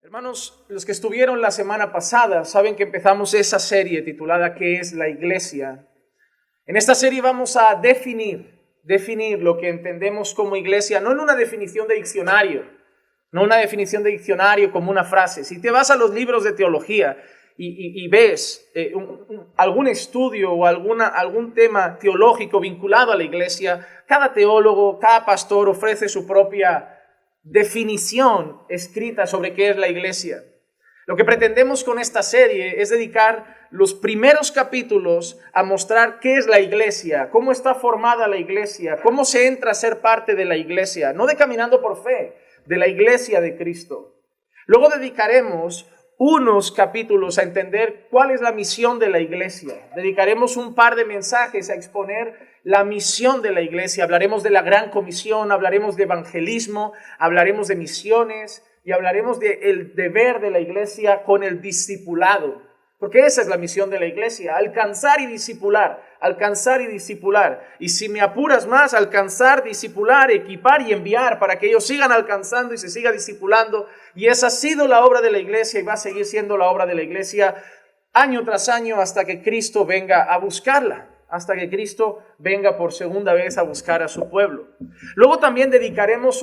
Hermanos, los que estuvieron la semana pasada saben que empezamos esa serie titulada ¿Qué es la iglesia? En esta serie vamos a definir lo que entendemos como iglesia, no en una definición de diccionario, no una definición de diccionario como una frase. Si te vas a los libros de teología y ves algún estudio o algún tema teológico vinculado a la iglesia, cada teólogo, cada pastor ofrece su propia definición escrita sobre qué es la iglesia. Lo que pretendemos con esta serie es dedicar los primeros capítulos a mostrar qué es la iglesia, cómo está formada la iglesia, cómo se entra a ser parte de la iglesia, no de Caminando por Fe, de la iglesia de Cristo. Luego dedicaremos unos capítulos a entender cuál es la misión de la iglesia. Dedicaremos un par de mensajes a exponer la misión de la iglesia. Hablaremos de la Gran Comisión, hablaremos de evangelismo, hablaremos de misiones y hablaremos del deber de la iglesia con el discipulado. Porque esa es la misión de la iglesia, alcanzar y discipular, alcanzar y discipular. Y si me apuras más, alcanzar, discipular, equipar y enviar para que ellos sigan alcanzando y se siga discipulando. Y esa ha sido la obra de la iglesia y va a seguir siendo la obra de la iglesia año tras año hasta que Cristo venga a buscarla, hasta que Cristo venga por segunda vez a buscar a su pueblo. Luego también dedicaremos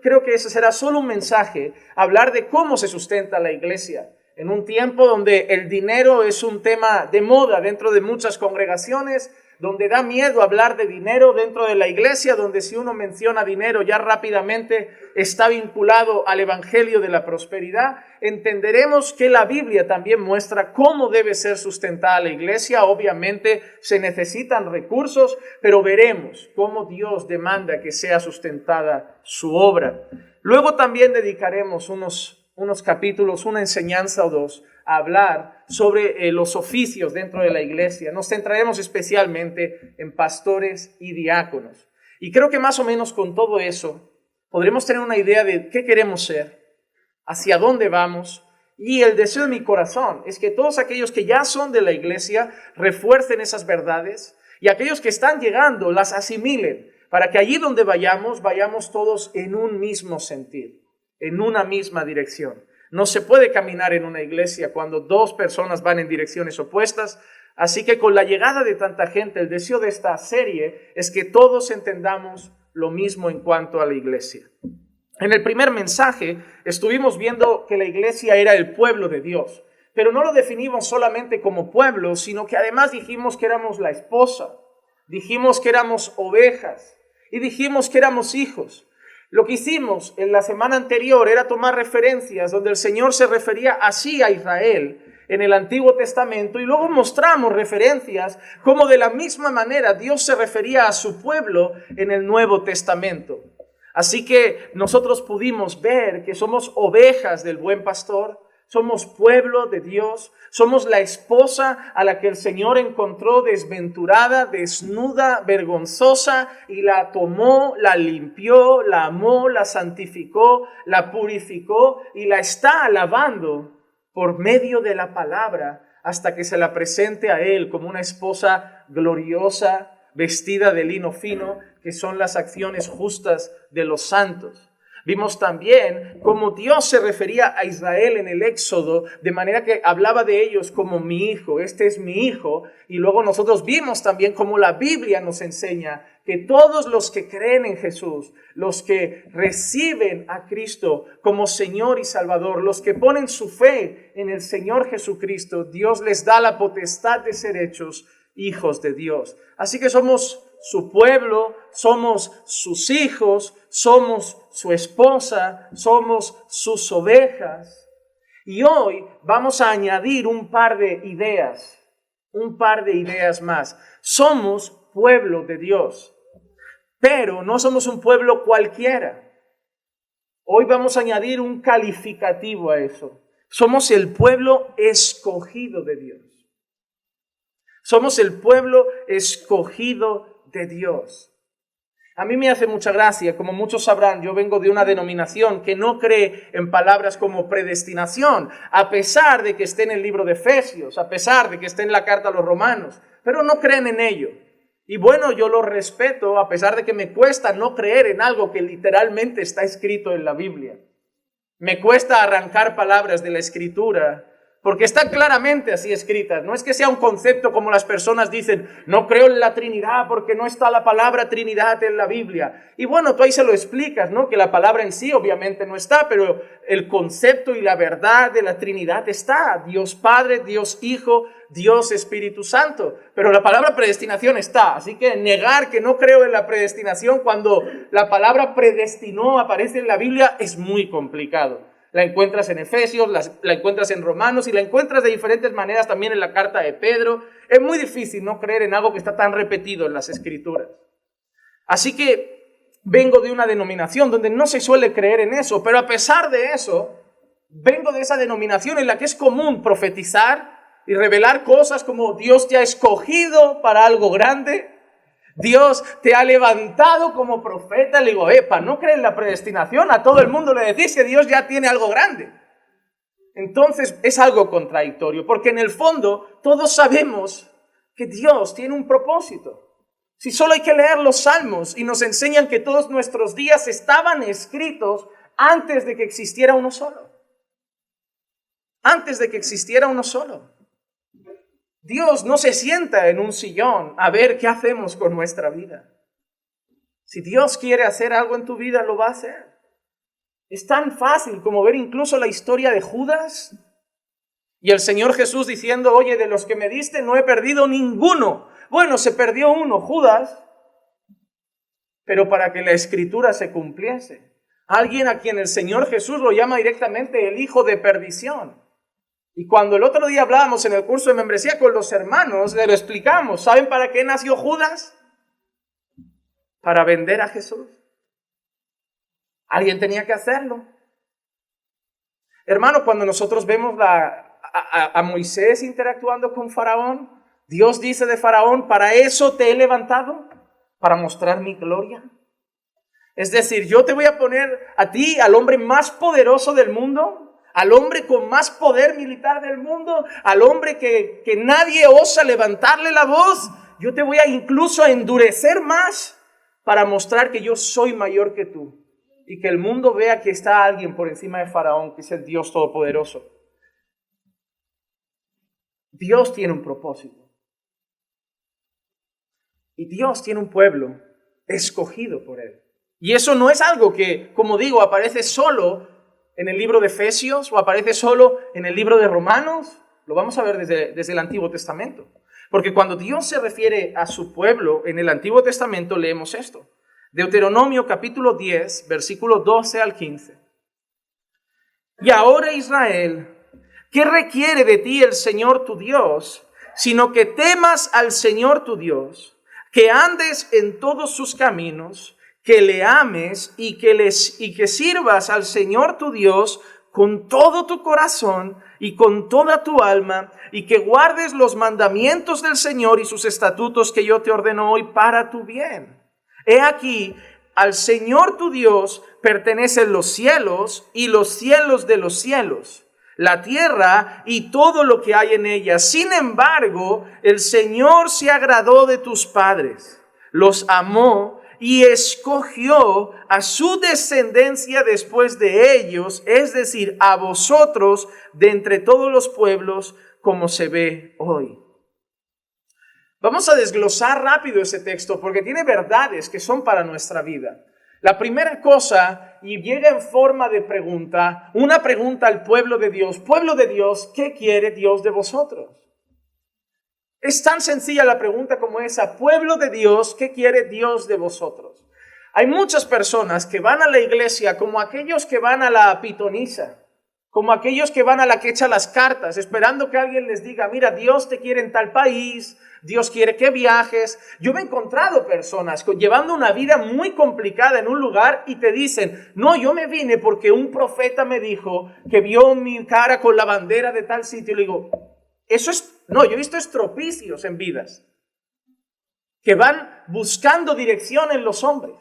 creo que ese será solo un mensaje, a hablar de cómo se sustenta la iglesia. En un tiempo donde el dinero es un tema de moda dentro de muchas congregaciones, donde da miedo hablar de dinero dentro de la iglesia, donde si uno menciona dinero ya rápidamente está vinculado al evangelio de la prosperidad, entenderemos que la Biblia también muestra cómo debe ser sustentada la iglesia. Obviamente se necesitan recursos, pero veremos cómo Dios demanda que sea sustentada su obra. Luego también dedicaremos unos capítulos, una enseñanza o dos, a hablar sobre los oficios dentro de la iglesia. Nos centraremos especialmente en pastores y diáconos. Y creo que más o menos con todo eso podremos tener una idea de qué queremos ser, hacia dónde vamos. Y el deseo de mi corazón es que todos aquellos que ya son de la iglesia refuercen esas verdades y aquellos que están llegando las asimilen para que allí donde vayamos todos en un mismo sentir, en una misma dirección. No se puede caminar en una iglesia cuando dos personas van en direcciones opuestas. Así que con la llegada de tanta gente, el deseo de esta serie es que todos entendamos lo mismo en cuanto a la iglesia. En el primer mensaje estuvimos viendo que la iglesia era el pueblo de Dios, pero no lo definimos solamente como pueblo, sino que además dijimos que éramos la esposa, dijimos que éramos ovejas y dijimos que éramos hijos. Lo que hicimos en la semana anterior era tomar referencias donde el Señor se refería así a Israel en el Antiguo Testamento y luego mostramos referencias como de la misma manera Dios se refería a su pueblo en el Nuevo Testamento. Así que nosotros pudimos ver que somos ovejas del buen pastor, somos pueblo de Dios, somos la esposa a la que el Señor encontró desventurada, desnuda, vergonzosa y la tomó, la limpió, la amó, la santificó, la purificó y la está alabando por medio de la palabra hasta que se la presente a Él como una esposa gloriosa, vestida de lino fino, que son las acciones justas de los santos. Vimos también cómo Dios se refería a Israel en el Éxodo, de manera que hablaba de ellos como mi hijo, este es mi hijo. Y luego nosotros vimos también cómo la Biblia nos enseña que todos los que creen en Jesús, los que reciben a Cristo como Señor y Salvador, los que ponen su fe en el Señor Jesucristo, Dios les da la potestad de ser hechos hijos de Dios. Así que somos su pueblo, somos sus hijos, somos su esposa, somos sus ovejas. Y hoy vamos a añadir un par de ideas más. Somos pueblo de Dios, pero no somos un pueblo cualquiera. Hoy vamos a añadir un calificativo a eso. Somos el pueblo escogido de Dios. Somos el pueblo escogido de Dios. A mí me hace mucha gracia, como muchos sabrán, yo vengo de una denominación que no cree en palabras como predestinación, a pesar de que esté en el libro de Efesios, a pesar de que esté en la carta a los Romanos, pero no creen en ello. Y bueno, yo lo respeto, a pesar de que me cuesta no creer en algo que literalmente está escrito en la Biblia. Me cuesta arrancar palabras de la Escritura porque están claramente así escritas. No es que sea un concepto como las personas dicen, no creo en la Trinidad porque no está la palabra Trinidad en la Biblia. Y bueno, tú ahí se lo explicas, ¿no? Que la palabra en sí obviamente no está, pero el concepto y la verdad de la Trinidad está. Dios Padre, Dios Hijo, Dios Espíritu Santo. Pero la palabra predestinación está. Así que negar que no creo en la predestinación cuando la palabra predestinó aparece en la Biblia es muy complicado. La encuentras en Efesios, la encuentras en Romanos y la encuentras de diferentes maneras también en la carta de Pedro. Es muy difícil no creer en algo que está tan repetido en las Escrituras. Así que vengo de una denominación donde no se suele creer en eso, pero a pesar de eso, vengo de esa denominación en la que es común profetizar y revelar cosas como Dios te ha escogido para algo grande. Dios te ha levantado como profeta. Le digo, epa, ¿no crees en la predestinación? A todo el mundo le decís que Dios ya tiene algo grande. Entonces es algo contradictorio, porque en el fondo todos sabemos que Dios tiene un propósito. Si solo hay que leer los salmos y nos enseñan que todos nuestros días estaban escritos antes de que existiera uno solo. Antes de que existiera uno solo. Dios no se sienta en un sillón a ver qué hacemos con nuestra vida. Si Dios quiere hacer algo en tu vida, lo va a hacer. Es tan fácil como ver incluso la historia de Judas y el Señor Jesús diciendo, oye, de los que me diste no he perdido ninguno. Bueno, se perdió uno, Judas, pero para que la Escritura se cumpliese. Alguien a quien el Señor Jesús lo llama directamente el hijo de perdición. Y cuando el otro día hablábamos en el curso de membresía con los hermanos, le lo explicamos. ¿Saben para qué nació Judas? Para vender a Jesús. Alguien tenía que hacerlo. Hermano, cuando nosotros vemos a Moisés interactuando con Faraón, Dios dice de Faraón, para eso te he levantado, para mostrar mi gloria. Es decir, yo te voy a poner a ti, al hombre más poderoso del mundo, al hombre con más poder militar del mundo, al hombre que nadie osa levantarle la voz, yo te voy a incluso a endurecer más para mostrar que yo soy mayor que tú y que el mundo vea que está alguien por encima de Faraón, que es el Dios Todopoderoso. Dios tiene un propósito y Dios tiene un pueblo escogido por Él. Y eso no es algo que, como digo, aparece solo en el libro de Efesios o aparece solo en el libro de Romanos. Lo vamos a ver desde el Antiguo Testamento. Porque cuando Dios se refiere a su pueblo en el Antiguo Testamento, leemos esto. Deuteronomio capítulo 10, versículo 12 al 15. Y ahora, Israel, ¿qué requiere de ti el Señor tu Dios? Sino que temas al Señor tu Dios, que andes en todos sus caminos, que le ames y que sirvas al Señor tu Dios con todo tu corazón y con toda tu alma, y que guardes los mandamientos del Señor y sus estatutos que yo te ordeno hoy para tu bien. He aquí, al Señor tu Dios pertenecen los cielos y los cielos de los cielos, la tierra y todo lo que hay en ella. Sin embargo, el Señor se agradó de tus padres, los amó y escogió a su descendencia después de ellos, es decir, a vosotros de entre todos los pueblos, como se ve hoy. Vamos a desglosar rápido ese texto porque tiene verdades que son para nuestra vida. La primera cosa, y llega en forma de pregunta, una pregunta al pueblo de Dios. Pueblo de Dios, ¿qué quiere Dios de vosotros? Es tan sencilla la pregunta como esa. Pueblo de Dios, ¿qué quiere Dios de vosotros? Hay muchas personas que van a la iglesia como aquellos que van a la pitonisa, como aquellos que van a la que echa las cartas, esperando que alguien les diga, mira, Dios te quiere en tal país, Dios quiere que viajes. Yo me he encontrado personas llevando una vida muy complicada en un lugar y te dicen, no, yo me vine porque un profeta me dijo que vio mi cara con la bandera de tal sitio. Y le digo, yo he visto estropicios en vidas que van buscando dirección en los hombres.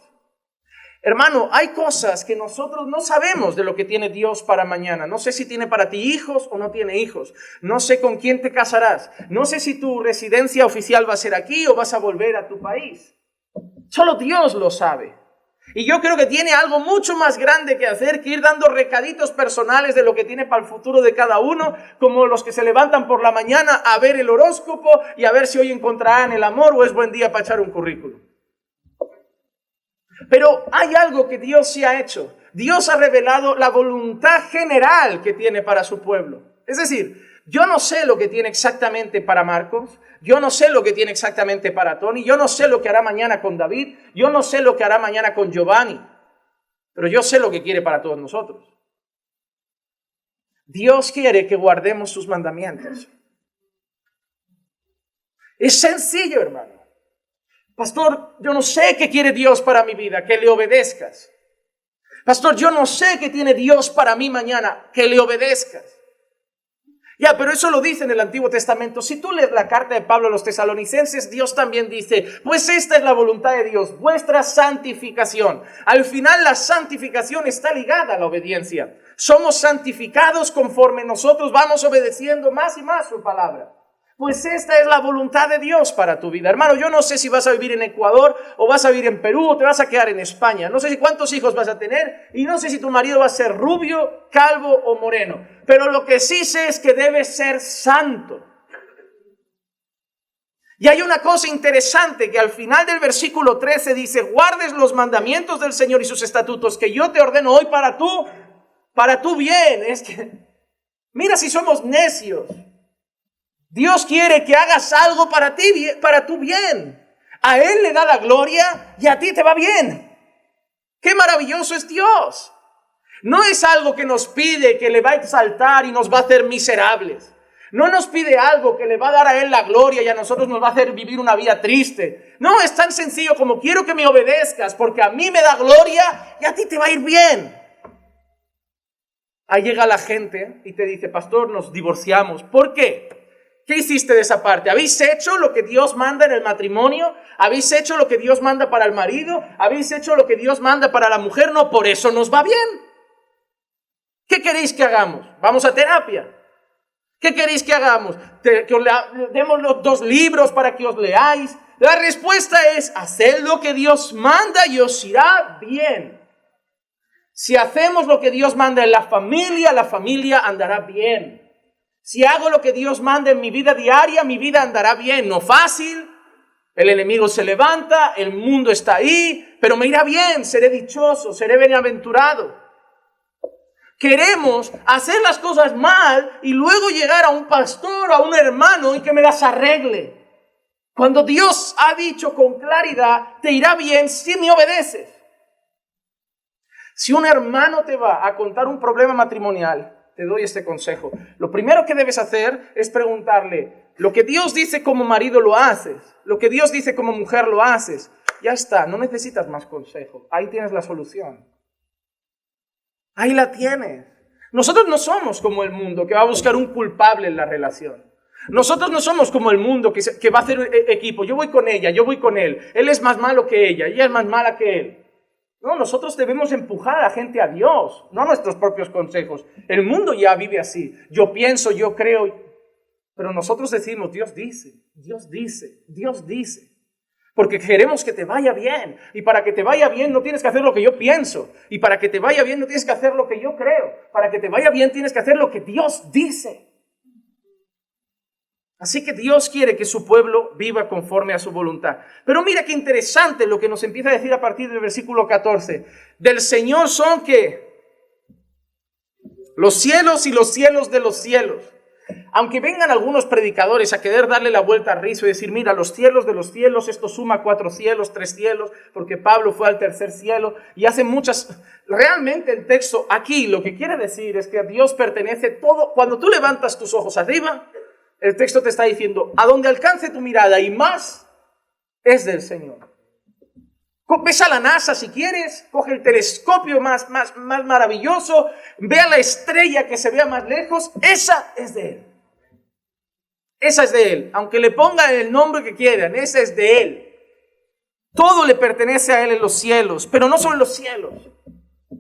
Hermano, hay cosas que nosotros no sabemos de lo que tiene Dios para mañana. No sé si tiene para ti hijos o no tiene hijos. No sé con quién te casarás. No sé si tu residencia oficial va a ser aquí o vas a volver a tu país. Solo Dios lo sabe. Y yo creo que tiene algo mucho más grande que hacer que ir dando recaditos personales de lo que tiene para el futuro de cada uno, como los que se levantan por la mañana a ver el horóscopo y a ver si hoy encontrarán el amor o es buen día para echar un currículum. Pero hay algo que Dios sí ha hecho. Dios ha revelado la voluntad general que tiene para su pueblo. Es decir, yo no sé lo que tiene exactamente para Marcos, yo no sé lo que tiene exactamente para Tony, yo no sé lo que hará mañana con David, yo no sé lo que hará mañana con Giovanni, pero yo sé lo que quiere para todos nosotros. Dios quiere que guardemos sus mandamientos. Es sencillo, hermano. Pastor, yo no sé qué quiere Dios para mi vida, que le obedezcas. Pastor, yo no sé qué tiene Dios para mí mañana, que le obedezcas. Ya, pero eso lo dice en el Antiguo Testamento. Si tú lees la carta de Pablo a los tesalonicenses, Dios también dice, pues esta es la voluntad de Dios, vuestra santificación. Al final la santificación está ligada a la obediencia. Somos santificados conforme nosotros vamos obedeciendo más y más su palabra. Pues esta es la voluntad de Dios para tu vida. Hermano, yo no sé si vas a vivir en Ecuador o vas a vivir en Perú o te vas a quedar en España. No sé si cuántos hijos vas a tener y no sé si tu marido va a ser rubio, calvo o moreno. Pero lo que sí sé es que debes ser santo. Y hay una cosa interesante que al final del versículo 13 dice, guardes los mandamientos del Señor y sus estatutos que yo te ordeno hoy para tu bien. Es que, mira si somos necios. Dios quiere que hagas algo para ti, para tu bien. A Él le da la gloria y a ti te va bien. ¡Qué maravilloso es Dios! No es algo que nos pide, que le va a exaltar y nos va a hacer miserables. No nos pide algo que le va a dar a Él la gloria y a nosotros nos va a hacer vivir una vida triste. No, es tan sencillo como quiero que me obedezcas porque a mí me da gloria y a ti te va a ir bien. Ahí llega la gente y te dice, pastor, nos divorciamos. ¿Por qué? ¿Qué hiciste de esa parte? ¿Habéis hecho lo que Dios manda en el matrimonio? ¿Habéis hecho lo que Dios manda para el marido? ¿Habéis hecho lo que Dios manda para la mujer? No, por eso nos va bien. ¿Qué queréis que hagamos? ¿Vamos a terapia? ¿Qué queréis que hagamos? ¿Que os demos los 2 libros para que os leáis? La respuesta es, haced lo que Dios manda y os irá bien. Si hacemos lo que Dios manda en la familia andará bien. Si hago lo que Dios manda en mi vida diaria, mi vida andará bien. No fácil, el enemigo se levanta, el mundo está ahí, pero me irá bien, seré dichoso, seré bienaventurado. Queremos hacer las cosas mal y luego llegar a un pastor, a un hermano y que me las arregle. Cuando Dios ha dicho con claridad, te irá bien si me obedeces. Si un hermano te va a contar un problema matrimonial, te doy este consejo. Lo primero que debes hacer es preguntarle, lo que Dios dice como marido lo haces, lo que Dios dice como mujer lo haces. Ya está, no necesitas más consejo. Ahí tienes la solución. Ahí la tienes. Nosotros no somos como el mundo que va a buscar un culpable en la relación. Nosotros no somos como el mundo que va a hacer equipo. Yo voy con ella, yo voy con él. Él es más malo que ella es más mala que él. No, nosotros debemos empujar a la gente a Dios, no a nuestros propios consejos. El mundo ya vive así. Yo pienso, yo creo. Pero nosotros decimos, Dios dice, Dios dice, Dios dice. Porque queremos que te vaya bien. Y para que te vaya bien no tienes que hacer lo que yo pienso. Y para que te vaya bien no tienes que hacer lo que yo creo. Para que te vaya bien tienes que hacer lo que Dios dice. Así que Dios quiere que su pueblo viva conforme a su voluntad. Pero mira qué interesante lo que nos empieza a decir a partir del versículo 14. Del Señor son que los cielos y los cielos de los cielos. Aunque vengan algunos predicadores a querer darle la vuelta al rizo y decir, mira, los cielos de los cielos, esto suma 4 cielos, 3 cielos, porque Pablo fue al 3er cielo y hace muchas... Realmente el texto aquí lo que quiere decir es que a Dios pertenece todo. Cuando tú levantas tus ojos arriba, el texto te está diciendo, a donde alcance tu mirada y más, es del Señor. Ves a la NASA si quieres, coge el telescopio más maravilloso, ve a la estrella que se vea más lejos, esa es de Él. Esa es de Él, aunque le pongan el nombre que quieran, esa es de Él. Todo le pertenece a Él en los cielos, pero no solo en los cielos,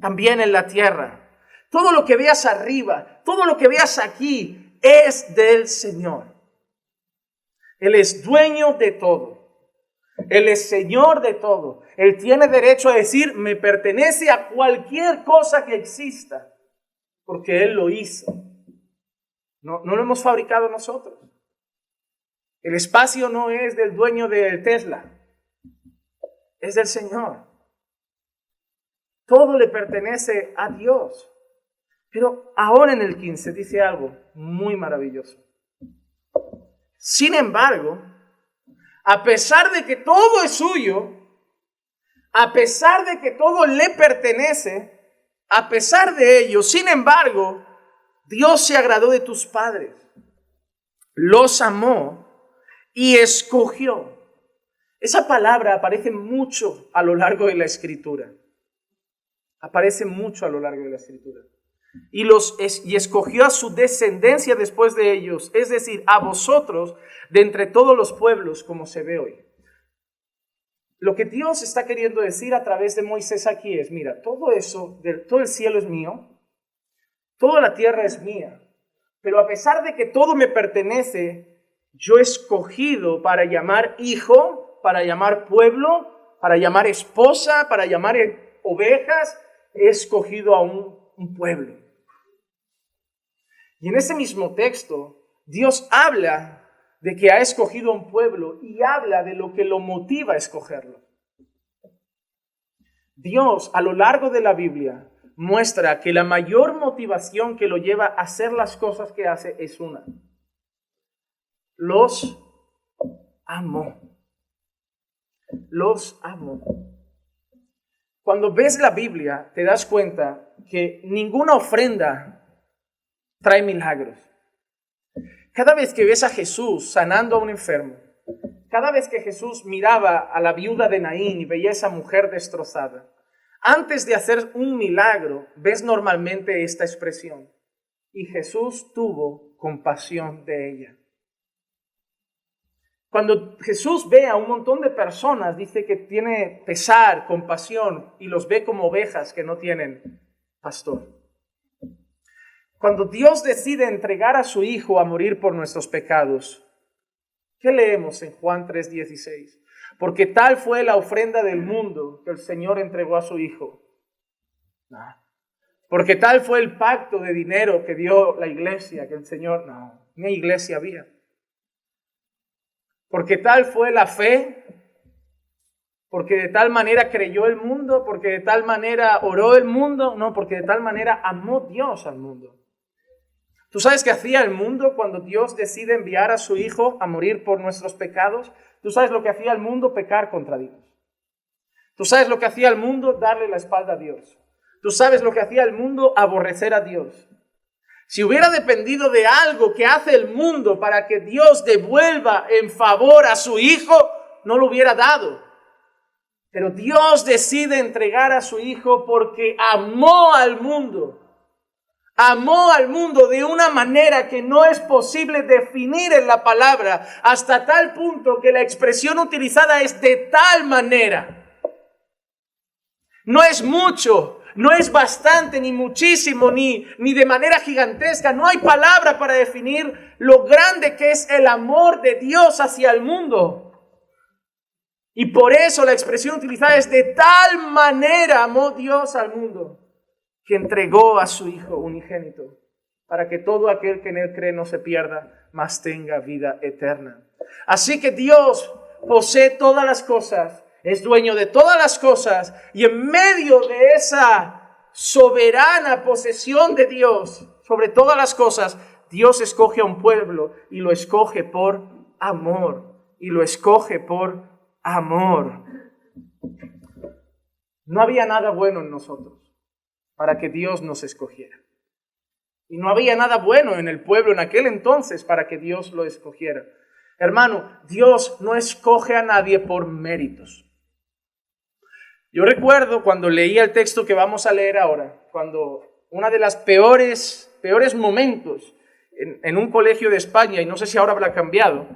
también en la tierra. Todo lo que veas arriba, todo lo que veas aquí, es del Señor. Él es dueño de todo. Él es Señor de todo. Él tiene derecho a decir, me pertenece a cualquier cosa que exista, porque Él lo hizo. No lo hemos fabricado nosotros. El espacio no es del dueño del Tesla, es del Señor. Todo le pertenece a Dios. Pero ahora en el 15 dice algo muy maravilloso. Sin embargo, a pesar de que todo es suyo, a pesar de que todo le pertenece, a pesar de ello, sin embargo, Dios se agradó de tus padres, los amó y escogió. Esa palabra aparece mucho a lo largo de la Escritura. Aparece mucho a lo largo de la Escritura. Y escogió a su descendencia después de ellos, es decir, a vosotros de entre todos los pueblos, como se ve hoy. Lo que Dios está queriendo decir a través de Moisés aquí es, mira, todo eso, todo el cielo es mío, toda la tierra es mía, pero a pesar de que todo me pertenece, yo he escogido para llamar hijo, para llamar pueblo, para llamar esposa, para llamar ovejas, he escogido a un pueblo. Y en ese mismo texto, Dios habla de que ha escogido a un pueblo y habla de lo que lo motiva a escogerlo. Dios, a lo largo de la Biblia, muestra que la mayor motivación que lo lleva a hacer las cosas que hace es una. Los amó. Los amó. Cuando ves la Biblia, te das cuenta que ninguna ofrenda trae milagros. Cada vez que ves a Jesús sanando a un enfermo, cada vez que Jesús miraba a la viuda de Naín y veía a esa mujer destrozada, antes de hacer un milagro, ves normalmente esta expresión: y Jesús tuvo compasión de ella. Cuando Jesús ve a un montón de personas, dice que tiene pesar, compasión, y los ve como ovejas que no tienen pastor. Cuando Dios decide entregar a su Hijo a morir por nuestros pecados, ¿qué leemos en Juan 3:16? Porque tal fue la ofrenda del mundo que el Señor entregó a su Hijo. Porque tal fue el pacto de dinero que dio la iglesia, que el Señor, ni iglesia había. Porque tal fue la fe, porque de tal manera creyó el mundo, porque de tal manera oró el mundo, no, porque de tal manera amó Dios al mundo. ¿Tú sabes qué hacía el mundo cuando Dios decide enviar a su Hijo a morir por nuestros pecados? ¿Tú sabes lo que hacía el mundo? Pecar contra Dios. ¿Tú sabes lo que hacía el mundo? Darle la espalda a Dios. ¿Tú sabes lo que hacía el mundo? Aborrecer a Dios. Si hubiera dependido de algo que hace el mundo para que Dios devuelva en favor a su Hijo, no lo hubiera dado. Pero Dios decide entregar a su Hijo porque amó al mundo. Amó al mundo de una manera que no es posible definir en la palabra, hasta tal punto que la expresión utilizada es de tal manera. No es mucho, no es bastante, ni muchísimo, ni de manera gigantesca. No hay palabra para definir lo grande que es el amor de Dios hacia el mundo. Y por eso la expresión utilizada es de tal manera amó Dios al mundo, que entregó a su Hijo unigénito, para que todo aquel que en Él cree no se pierda, mas tenga vida eterna. Así que Dios posee todas las cosas, es dueño de todas las cosas, y en medio de esa soberana posesión de Dios sobre todas las cosas, Dios escoge a un pueblo y lo escoge por amor, y lo escoge por amor. No había nada bueno en nosotros para que Dios nos escogiera. Y no había nada bueno en el pueblo en aquel entonces para que Dios lo escogiera. Hermano, Dios no escoge a nadie por méritos. Yo recuerdo cuando leía el texto que vamos a leer ahora, cuando una de las peores momentos en un colegio de España, y no sé si ahora habrá cambiado,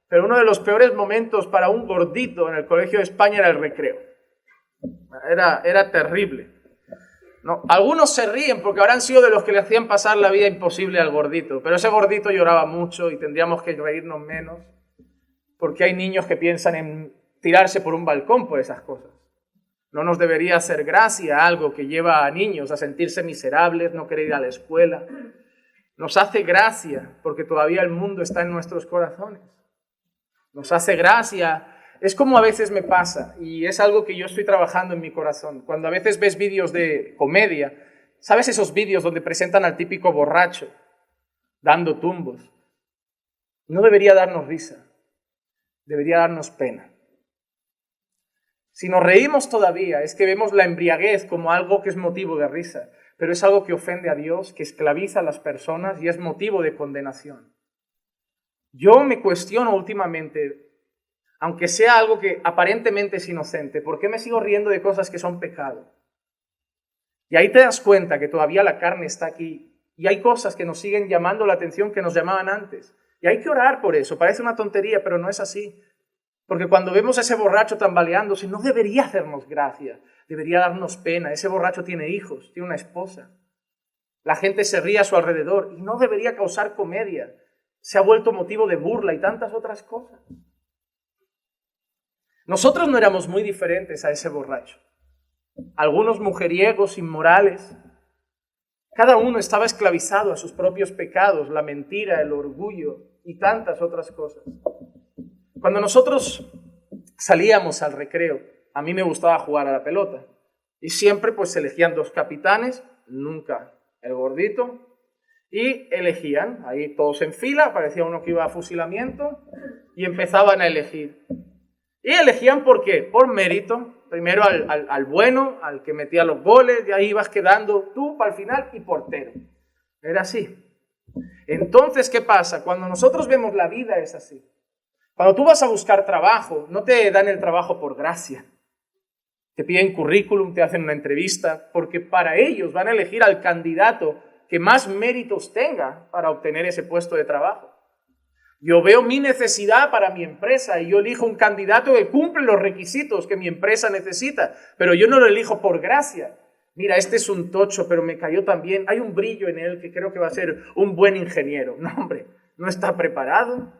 pero uno de los peores momentos para un gordito en el colegio de España era el recreo. Era terrible. No, algunos se ríen porque habrán sido de los que le hacían pasar la vida imposible al gordito, pero ese gordito lloraba mucho y tendríamos que reírnos menos, porque hay niños que piensan en tirarse por un balcón por esas cosas. No nos debería hacer gracia algo que lleva a niños a sentirse miserables, no querer ir a la escuela. Nos hace gracia porque todavía el mundo está en nuestros corazones. Nos hace gracia. Es como a veces me pasa, y es algo que yo estoy trabajando en mi corazón. Cuando a veces ves vídeos de comedia, ¿sabes esos vídeos donde presentan al típico borracho dando tumbos? No debería darnos risa, debería darnos pena. Si nos reímos todavía, es que vemos la embriaguez como algo que es motivo de risa, pero es algo que ofende a Dios, que esclaviza a las personas y es motivo de condenación. Yo me cuestiono últimamente, aunque sea algo que aparentemente es inocente, ¿por qué me sigo riendo de cosas que son pecado? Y ahí te das cuenta que todavía la carne está aquí y hay cosas que nos siguen llamando la atención que nos llamaban antes. Y hay que orar por eso. Parece una tontería, pero no es así. Porque cuando vemos a ese borracho tambaleándose, no debería hacernos gracia, debería darnos pena. Ese borracho tiene hijos, tiene una esposa. La gente se ríe a su alrededor y no debería causar comedia. Se ha vuelto motivo de burla y tantas otras cosas. Nosotros no éramos muy diferentes a ese borracho. Algunos mujeriegos, inmorales. Cada uno estaba esclavizado a sus propios pecados, la mentira, el orgullo y tantas otras cosas. Cuando nosotros salíamos al recreo, a mí me gustaba jugar a la pelota. Y siempre pues se elegían 2 capitanes, nunca el gordito. Y elegían, ahí todos en fila, aparecía uno que iba a fusilamiento y empezaban a elegir. Y elegían ¿por qué? Por mérito. Primero al bueno, al que metía los goles, y ahí ibas quedando tú para el final y portero. Era así. Entonces, ¿qué pasa? Cuando nosotros vemos la vida es así. Cuando tú vas a buscar trabajo, no te dan el trabajo por gracia. Te piden currículum, te hacen una entrevista, porque para ellos van a elegir al candidato que más méritos tenga para obtener ese puesto de trabajo. Yo veo mi necesidad para mi empresa y yo elijo un candidato que cumple los requisitos que mi empresa necesita, pero yo no lo elijo por gracia. Mira, este es un tocho, pero me cayó tan bien. Hay un brillo en él que creo que va a ser un buen ingeniero. No, hombre, no está preparado.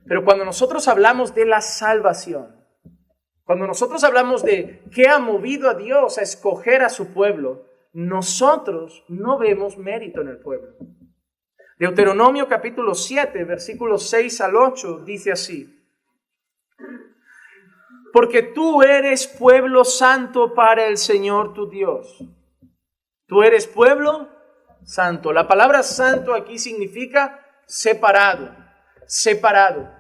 Pero cuando nosotros hablamos de la salvación, cuando nosotros hablamos de qué ha movido a Dios a escoger a su pueblo, nosotros no vemos mérito en el pueblo. Deuteronomio capítulo 7, versículos 6 al 8, dice así: porque tú eres pueblo santo para el Señor tu Dios. Tú eres pueblo santo. La palabra santo aquí significa separado, separado.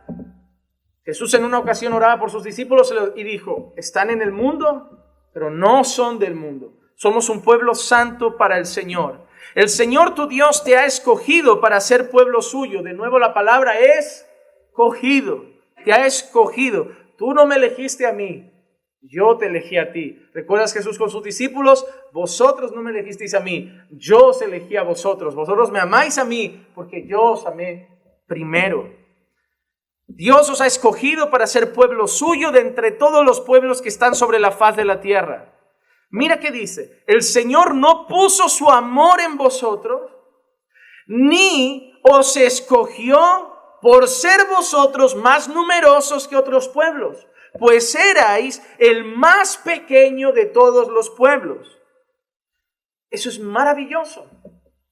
Jesús en una ocasión oraba por sus discípulos y dijo: están en el mundo, pero no son del mundo. Somos un pueblo santo para el Señor. El Señor tu Dios te ha escogido para ser pueblo suyo. De nuevo la palabra es escogido. Te ha escogido. Tú no me elegiste a mí, yo te elegí a ti. ¿Recuerdas Jesús con sus discípulos? Vosotros no me elegisteis a mí, yo os elegí a vosotros. Vosotros me amáis a mí porque yo os amé primero. Dios os ha escogido para ser pueblo suyo de entre todos los pueblos que están sobre la faz de la tierra. Mira qué dice: el Señor no puso su amor en vosotros, ni os escogió por ser vosotros más numerosos que otros pueblos, pues erais el más pequeño de todos los pueblos. Eso es maravilloso.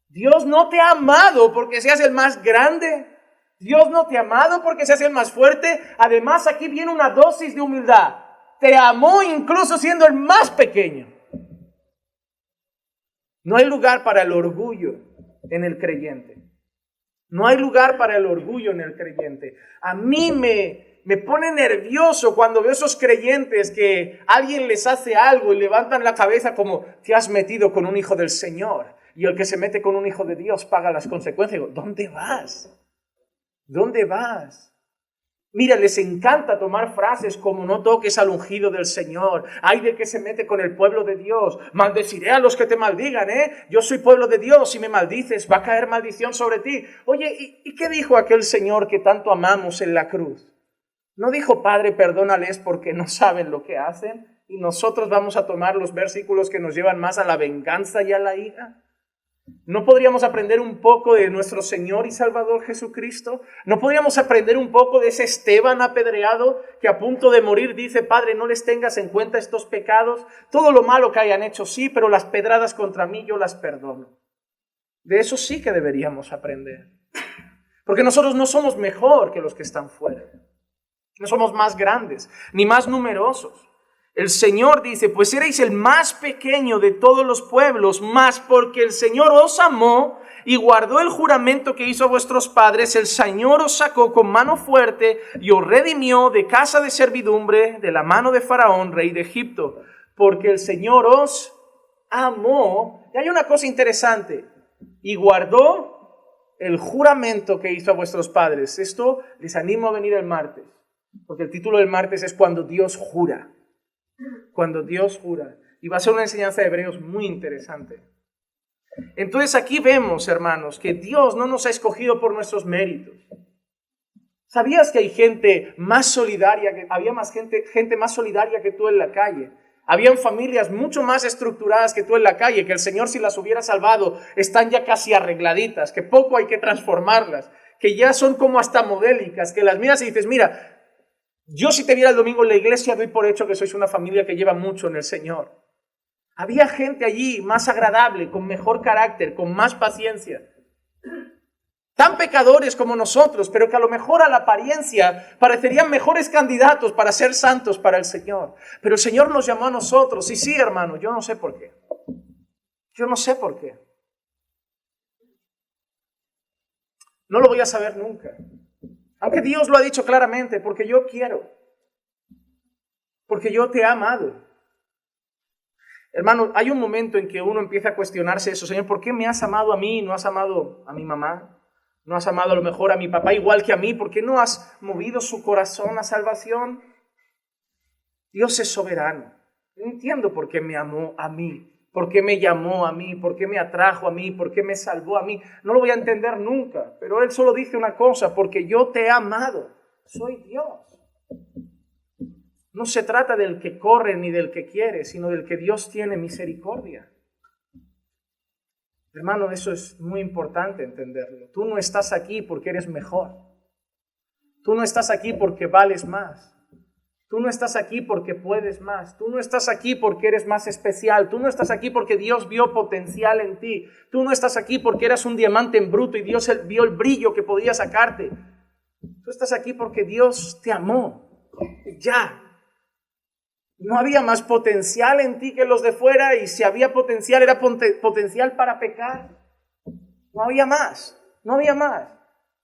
Dios no te ha amado porque seas el más grande. Dios no te ha amado porque seas el más fuerte. Además, aquí viene una dosis de humildad. Te amó incluso siendo el más pequeño. No hay lugar para el orgullo en el creyente. No hay lugar para el orgullo en el creyente. A mí me pone nervioso cuando veo esos creyentes que alguien les hace algo y levantan la cabeza como: te has metido con un hijo del Señor. Y el que se mete con un hijo de Dios paga las consecuencias. Digo, ¿dónde vas? ¿Dónde vas? Mira, les encanta tomar frases como: no toques al ungido del Señor. Ay de que se mete con el pueblo de Dios. Maldeciré a los que te maldigan, Yo soy pueblo de Dios. Si me maldices, va a caer maldición sobre ti. Oye, ¿y qué dijo aquel Señor que tanto amamos en la cruz? ¿No dijo: Padre, perdónales porque no saben lo que hacen? Y nosotros vamos a tomar los versículos que nos llevan más a la venganza y a la ira. ¿No podríamos aprender un poco de nuestro Señor y Salvador Jesucristo? ¿No podríamos aprender un poco de ese Esteban apedreado que a punto de morir dice, Padre, no les tengas en cuenta estos pecados? Todo lo malo que hayan hecho, sí, pero las pedradas contra mí yo las perdono. De eso sí que deberíamos aprender. Porque nosotros no somos mejor que los que están fuera. No somos más grandes, ni más numerosos. El Señor dice, pues erais el más pequeño de todos los pueblos, mas porque el Señor os amó y guardó el juramento que hizo a vuestros padres, el Señor os sacó con mano fuerte y os redimió de casa de servidumbre, de la mano de Faraón, rey de Egipto, porque el Señor os amó. Y hay una cosa interesante, y guardó el juramento que hizo a vuestros padres. Esto les animo a venir el martes, porque el título del martes es Cuando Dios jura. Cuando Dios jura. Y va a ser una enseñanza de Hebreos muy interesante. Entonces aquí vemos, hermanos, que Dios no nos ha escogido por nuestros méritos. ¿Sabías que hay gente más solidaria, había gente más solidaria que tú en la calle? Habían familias mucho más estructuradas que tú en la calle, que el Señor, si las hubiera salvado, están ya casi arregladitas, que poco hay que transformarlas, que ya son como hasta modélicas, que las miras y dices, mira, yo si te viera el domingo en la iglesia doy por hecho que sois una familia que lleva mucho en el Señor. Había gente allí más agradable, con mejor carácter, con más paciencia. Tan pecadores como nosotros, pero que a lo mejor a la apariencia parecerían mejores candidatos para ser santos para el Señor. Pero el Señor nos llamó a nosotros. Y sí, hermano, yo no sé por qué. Yo no sé por qué. No lo voy a saber nunca. Aunque Dios lo ha dicho claramente, porque yo quiero. Porque yo te he amado. Hermano, hay un momento en que uno empieza a cuestionarse eso. Señor, ¿por qué me has amado a mí y no has amado a mi mamá? ¿No has amado a lo mejor a mi papá igual que a mí? ¿Por qué no has movido su corazón a salvación? Dios es soberano. No entiendo por qué me amó a mí. ¿Por qué me llamó a mí? ¿Por qué me atrajo a mí? ¿Por qué me salvó a mí? No lo voy a entender nunca, pero Él solo dice una cosa, porque yo te he amado. Soy Dios. No se trata del que corre ni del que quiere, sino del que Dios tiene misericordia. Hermano, eso es muy importante entenderlo. Tú no estás aquí porque eres mejor. Tú no estás aquí porque vales más. Tú no estás aquí porque puedes más. Tú no estás aquí porque eres más especial. Tú no estás aquí porque Dios vio potencial en ti. Tú no estás aquí porque eras un diamante en bruto y Dios vio el brillo que podía sacarte. Tú estás aquí porque Dios te amó. Ya. No había más potencial en ti que los de fuera, y si había potencial era potencial para pecar. No había más. No había más.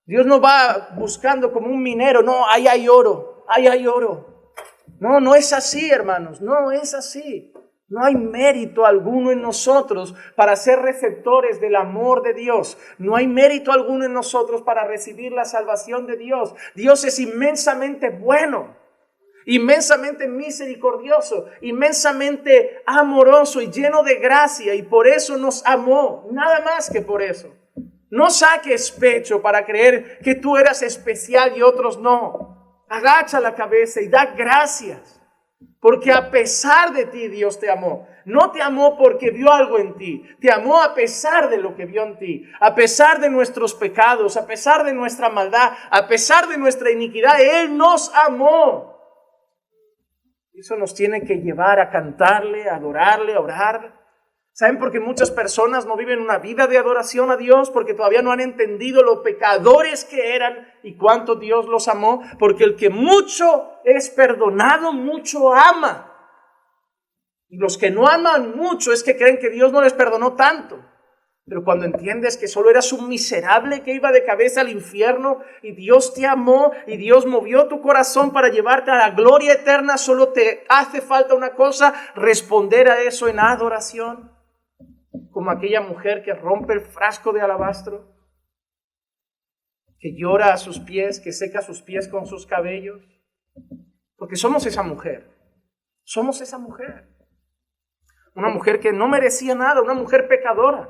Dios no va buscando como un minero. No, ahí hay oro. Ahí hay oro. No, no es así, hermanos, no es así. No hay mérito alguno en nosotros para ser receptores del amor de Dios. No hay mérito alguno en nosotros para recibir la salvación de Dios. Dios es inmensamente bueno, inmensamente misericordioso, inmensamente amoroso y lleno de gracia, y por eso nos amó, nada más que por eso. No saques pecho para creer que tú eras especial y otros no. Agacha la cabeza y da gracias, porque a pesar de ti Dios te amó. No te amó porque vio algo en ti, te amó a pesar de lo que vio en ti, a pesar de nuestros pecados, a pesar de nuestra maldad, a pesar de nuestra iniquidad. Él nos amó. Eso nos tiene que llevar a cantarle, a adorarle, a orar. ¿Saben por qué muchas personas no viven una vida de adoración a Dios? Porque todavía no han entendido lo pecadores que eran y cuánto Dios los amó. Porque el que mucho es perdonado, mucho ama. Y los que no aman mucho es que creen que Dios no les perdonó tanto. Pero cuando entiendes que solo eras un miserable que iba de cabeza al infierno y Dios te amó y Dios movió tu corazón para llevarte a la gloria eterna, solo te hace falta una cosa: responder a eso en adoración. Como aquella mujer que rompe el frasco de alabastro, que llora a sus pies, que seca sus pies con sus cabellos. Porque somos esa mujer. Somos esa mujer. Una mujer que no merecía nada, una mujer pecadora,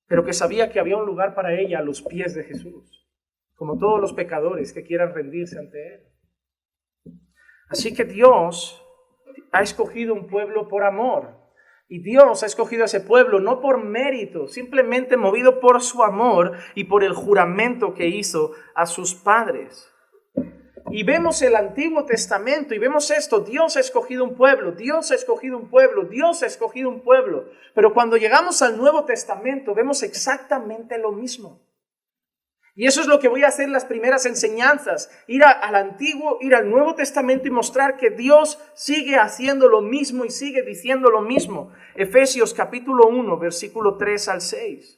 pero que sabía que había un lugar para ella a los pies de Jesús, como todos los pecadores que quieran rendirse ante Él. Así que Dios ha escogido un pueblo por amor. Y Dios ha escogido a ese pueblo no por mérito, simplemente movido por su amor y por el juramento que hizo a sus padres. Y vemos el Antiguo Testamento y vemos esto: Dios ha escogido un pueblo, Dios ha escogido un pueblo, Dios ha escogido un pueblo. Pero cuando llegamos al Nuevo Testamento vemos exactamente lo mismo. Y eso es lo que voy a hacer en las primeras enseñanzas: ir al Antiguo, ir al Nuevo Testamento y mostrar que Dios sigue haciendo lo mismo y sigue diciendo lo mismo. Efesios capítulo 1, versículo 3 al 6.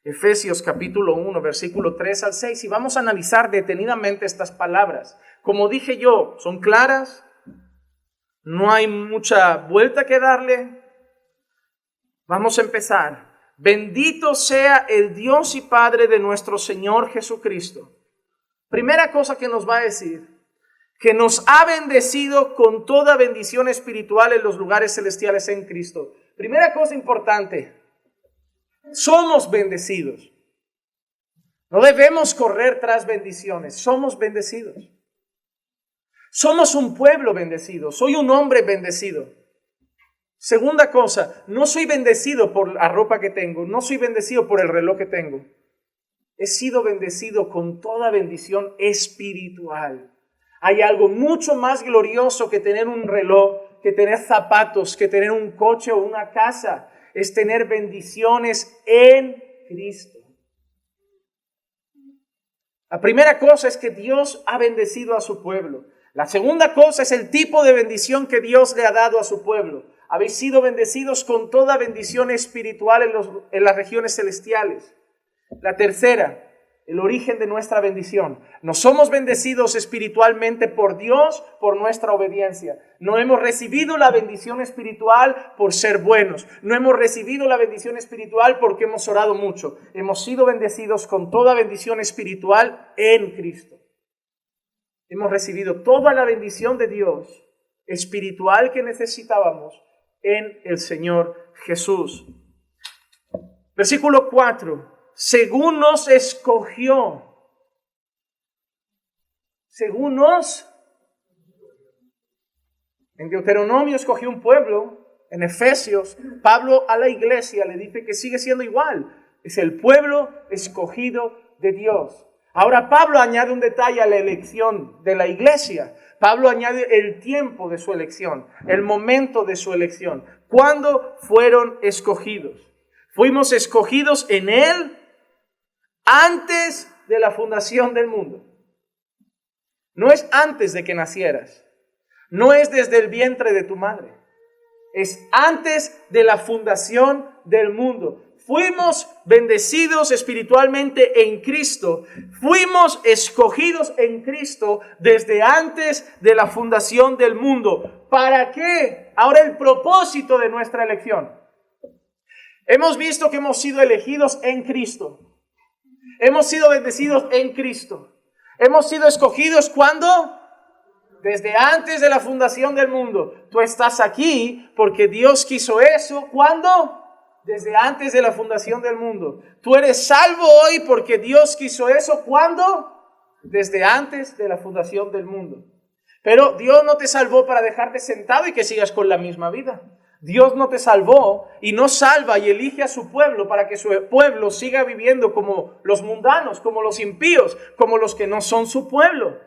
Efesios capítulo 1, versículo 3 al 6. Y vamos a analizar detenidamente estas palabras. Como dije yo, son claras, no hay mucha vuelta que darle. Vamos a empezar. Bendito sea el Dios y Padre de nuestro Señor Jesucristo. Primera cosa que nos va a decir: que nos ha bendecido con toda bendición espiritual en los lugares celestiales en Cristo. Primera cosa importante: somos bendecidos. No debemos correr tras bendiciones, somos bendecidos. Somos un pueblo bendecido, soy un hombre bendecido. Segunda cosa, no soy bendecido por la ropa que tengo, no soy bendecido por el reloj que tengo. He sido bendecido con toda bendición espiritual. Hay algo mucho más glorioso que tener un reloj, que tener zapatos, que tener un coche o una casa. Es tener bendiciones en Cristo. La primera cosa es que Dios ha bendecido a su pueblo. La segunda cosa es el tipo de bendición que Dios le ha dado a su pueblo. Habéis sido bendecidos con toda bendición espiritual en las regiones celestiales. La tercera, el origen de nuestra bendición. No somos bendecidos espiritualmente por Dios, por nuestra obediencia. No hemos recibido la bendición espiritual por ser buenos. No hemos recibido la bendición espiritual porque hemos orado mucho. Hemos sido bendecidos con toda bendición espiritual en Cristo. Hemos recibido toda la bendición de Dios espiritual que necesitábamos en el Señor Jesús. Versículo 4. Según nos escogió. Según nos. En Deuteronomio escogió un pueblo. En Efesios, Pablo a la iglesia le dice que sigue siendo igual. Es el pueblo escogido de Dios. Ahora Pablo añade un detalle a la elección de la iglesia. Pablo añade el tiempo de su elección, el momento de su elección. ¿Cuándo fueron escogidos? Fuimos escogidos en Él antes de la fundación del mundo. No es antes de que nacieras. No es desde el vientre de tu madre. Es antes de la fundación del mundo. Fuimos bendecidos espiritualmente en Cristo. Fuimos escogidos en Cristo desde antes de la fundación del mundo. ¿Para qué? Ahora el propósito de nuestra elección. Hemos visto que hemos sido elegidos en Cristo. Hemos sido bendecidos en Cristo. Hemos sido escogidos ¿cuándo? Desde antes de la fundación del mundo. Tú estás aquí porque Dios quiso eso. ¿Cuándo? Desde antes de la fundación del mundo. Tú eres salvo hoy porque Dios quiso eso. ¿Cuándo? Desde antes de la fundación del mundo. Pero Dios no te salvó para dejarte sentado y que sigas con la misma vida. Dios no te salvó y no salva y elige a su pueblo para que su pueblo siga viviendo como los mundanos, como los impíos, como los que no son su pueblo.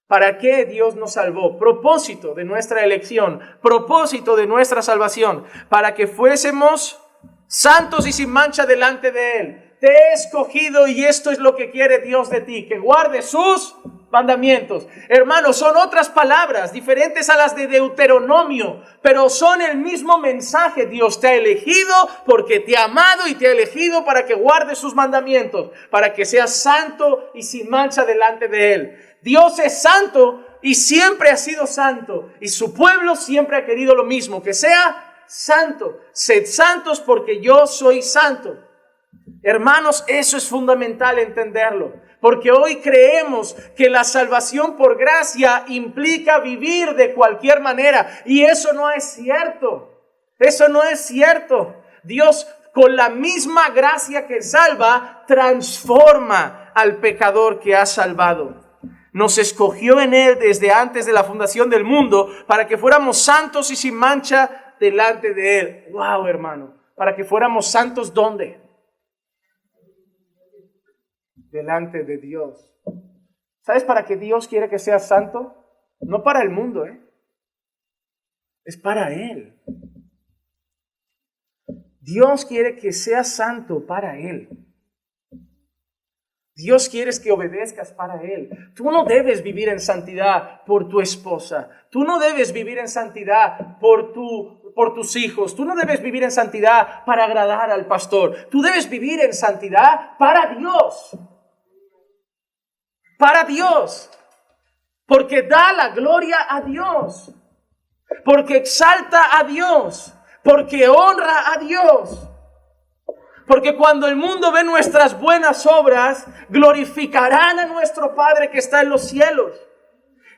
¿Para qué Dios nos salvó? Propósito de nuestra elección, propósito de nuestra salvación, para que fuésemos santos y sin mancha delante de Él. Te he escogido y esto es lo que quiere Dios de ti, que guardes sus mandamientos. Hermanos, son otras palabras diferentes a las de Deuteronomio, pero son el mismo mensaje. Dios te ha elegido porque te ha amado y te ha elegido para que guardes sus mandamientos, para que seas santo y sin mancha delante de Él. Dios es santo y siempre ha sido santo, y su pueblo siempre ha querido lo mismo, que sea santo. Sed santos porque yo soy santo. Hermanos, eso es fundamental entenderlo, porque hoy creemos que la salvación por gracia implica vivir de cualquier manera, y eso no es cierto. Eso no es cierto. Dios, con la misma gracia que salva, transforma al pecador que ha salvado. nos escogió en Él desde antes de la fundación del mundo para que fuéramos santos y sin mancha delante de Él. ¡Wow, hermano! Para que fuéramos santos, ¿dónde? Delante de Dios. ¿Sabes para qué Dios quiere que seas santo? No para el mundo, es para Él. Dios quiere que seas santo para Él. Dios quiere que obedezcas para Él. Tú no debes vivir en santidad por tu esposa. Tú no debes vivir en santidad por tus hijos. Tú no debes vivir en santidad para agradar al pastor. Tú debes vivir en santidad para Dios. Para Dios. Porque da la gloria a Dios. Porque exalta a Dios. Porque honra a Dios. Porque cuando el mundo ve nuestras buenas obras, glorificarán a nuestro Padre que está en los cielos.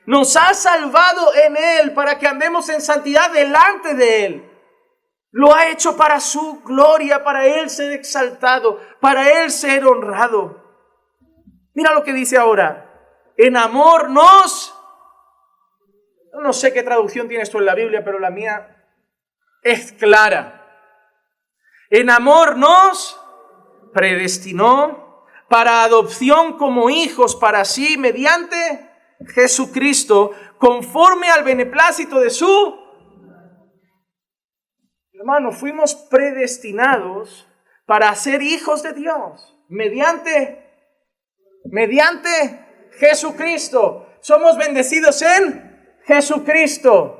Nos ha salvado en Él para que andemos en santidad delante de Él. Lo ha hecho para su gloria, para Él ser exaltado, para Él ser honrado. Mira lo que dice ahora. En amor nos... No sé qué traducción tienes tú en la Biblia, pero la mía es clara. En amor nos predestinó para adopción como hijos para sí mediante Jesucristo, conforme al beneplácito de su... Hermano, fuimos predestinados para ser hijos de Dios mediante Jesucristo. Somos bendecidos en Jesucristo.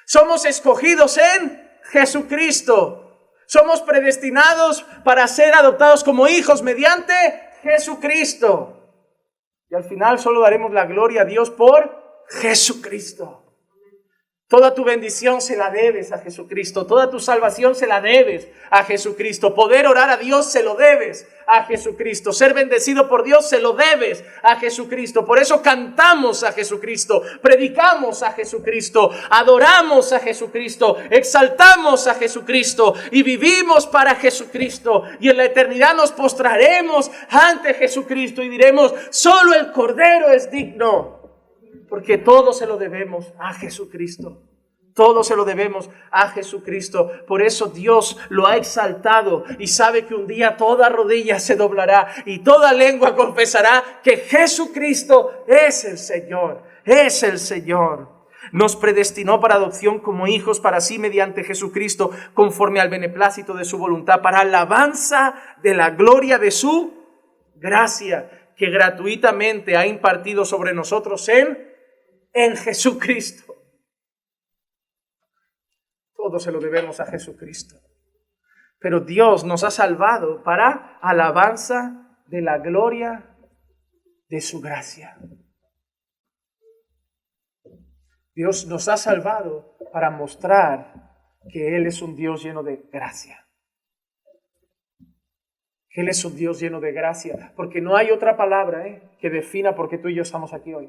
Somos escogidos en Jesucristo. Somos predestinados para ser adoptados como hijos mediante Jesucristo. Y al final solo daremos la gloria a Dios por Jesucristo. Toda tu bendición se la debes a Jesucristo. Toda tu salvación se la debes a Jesucristo. Poder orar a Dios se lo debes a Jesucristo. Ser bendecido por Dios se lo debes a Jesucristo. Por eso cantamos a Jesucristo. Predicamos a Jesucristo. Adoramos a Jesucristo. Exaltamos a Jesucristo. Y vivimos para Jesucristo. Y en la eternidad nos postraremos ante Jesucristo y diremos, solo el Cordero es digno. Porque todo se lo debemos a Jesucristo. Todo se lo debemos a Jesucristo. Por eso Dios lo ha exaltado y sabe que un día toda rodilla se doblará y toda lengua confesará que Jesucristo es el Señor. Es el Señor. Nos predestinó para adopción como hijos para sí mediante Jesucristo, conforme al beneplácito de su voluntad, para alabanza de la gloria de su gracia, que gratuitamente ha impartido sobre nosotros en Jesucristo. Todo se lo debemos a Jesucristo. Pero Dios nos ha salvado para alabanza de la gloria de su gracia. Dios nos ha salvado para mostrar que Él es un Dios lleno de gracia. Que Él es un Dios lleno de gracia. Porque no hay otra palabra que defina por qué tú y yo estamos aquí hoy.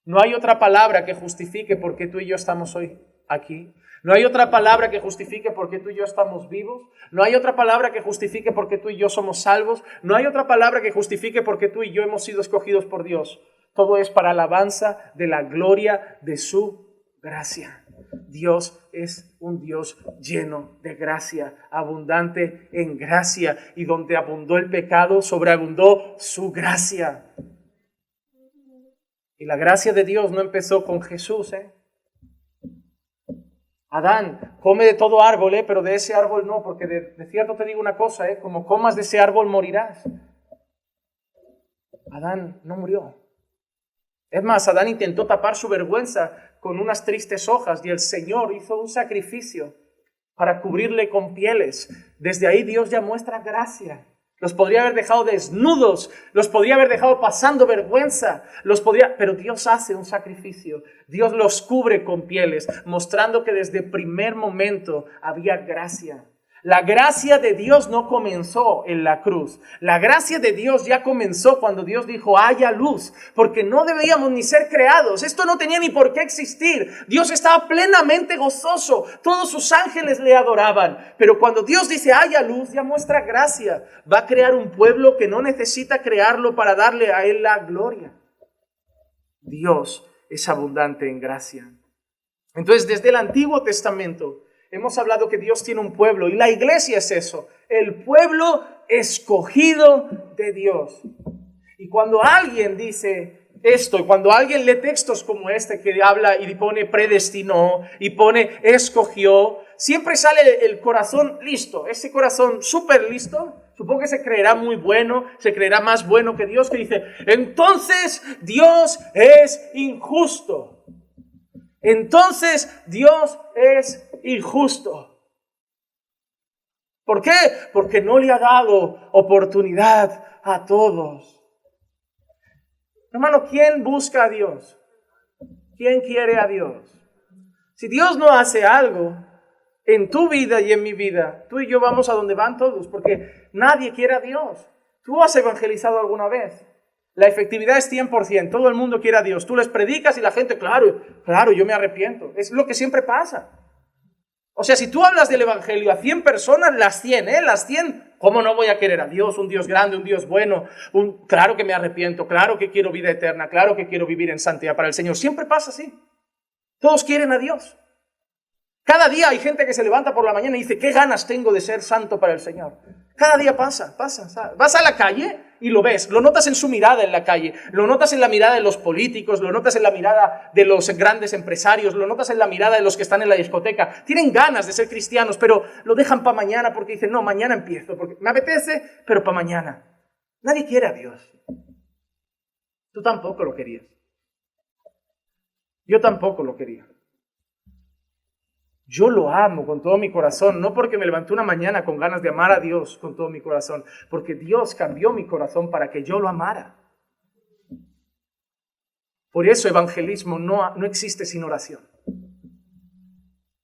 No hay otra palabra que justifique por qué tú y yo estamos hoy aquí. No hay otra palabra que justifique por qué tú y yo estamos vivos. No hay otra palabra que justifique por qué tú y yo somos salvos. No hay otra palabra que justifique por qué tú y yo hemos sido escogidos por Dios. Todo es para alabanza de la gloria de su gracia. Dios es un Dios lleno de gracia, abundante en gracia. Y donde abundó el pecado, sobreabundó su gracia. Y la gracia de Dios no empezó con Jesús, Adán, come de todo árbol, pero de ese árbol no, porque de cierto te digo una cosa, como comas de ese árbol morirás. Adán no murió. Es más, Adán intentó tapar su vergüenza con unas tristes hojas y el Señor hizo un sacrificio para cubrirle con pieles. Desde ahí Dios ya muestra gracia. Los podría haber dejado desnudos, los podría haber dejado pasando vergüenza, pero Dios hace un sacrificio. Dios los cubre con pieles, mostrando que desde el primer momento había gracia. La gracia de Dios no comenzó en la cruz. La gracia de Dios ya comenzó cuando Dios dijo, haya luz, porque no debíamos ni ser creados. Esto no tenía ni por qué existir. Dios estaba plenamente gozoso. Todos sus ángeles le adoraban. Pero cuando Dios dice, haya luz, ya muestra gracia. Va a crear un pueblo que no necesita crearlo para darle a Él la gloria. Dios es abundante en gracia. Entonces, desde el Antiguo Testamento hemos hablado que Dios tiene un pueblo y la iglesia es eso, el pueblo escogido de Dios. Y cuando alguien dice esto, y cuando alguien lee textos como este que habla y pone predestinó y pone escogió, siempre sale el corazón listo, ese corazón súper listo. Supongo que se creerá muy bueno, se creerá más bueno que Dios, que dice, entonces Dios es injusto. Entonces Dios es injusto. ¿Por qué? Porque no le ha dado oportunidad a todos. Hermano, ¿quién busca a Dios? ¿Quién quiere a Dios? Si Dios no hace algo en tu vida y en mi vida, tú y yo vamos a donde van todos, porque nadie quiere a Dios. ¿Tú has evangelizado alguna vez? La efectividad es 100%, todo el mundo quiere a Dios. Tú les predicas y la gente, claro, yo me arrepiento. Es lo que siempre pasa. O sea, si tú hablas del evangelio a 100 personas, las 100, ¿cómo no voy a querer a Dios? Un Dios grande, un Dios bueno, claro que me arrepiento, claro que quiero vida eterna, claro que quiero vivir en santidad para el Señor. Siempre pasa así. Todos quieren a Dios. Cada día hay gente que se levanta por la mañana y dice, qué ganas tengo de ser santo para el Señor. Cada día pasa. Vas a la calle y lo ves, lo notas en su mirada en la calle, lo notas en la mirada de los políticos, lo notas en la mirada de los grandes empresarios, lo notas en la mirada de los que están en la discoteca. Tienen ganas de ser cristianos, pero lo dejan para mañana porque dicen, no, mañana empiezo, porque me apetece, pero para mañana. Nadie quiere a Dios. Tú tampoco lo querías. Yo tampoco lo quería. Yo lo amo con todo mi corazón, no porque me levanté una mañana con ganas de amar a Dios con todo mi corazón, porque Dios cambió mi corazón para que yo lo amara. Por eso evangelismo no existe sin oración.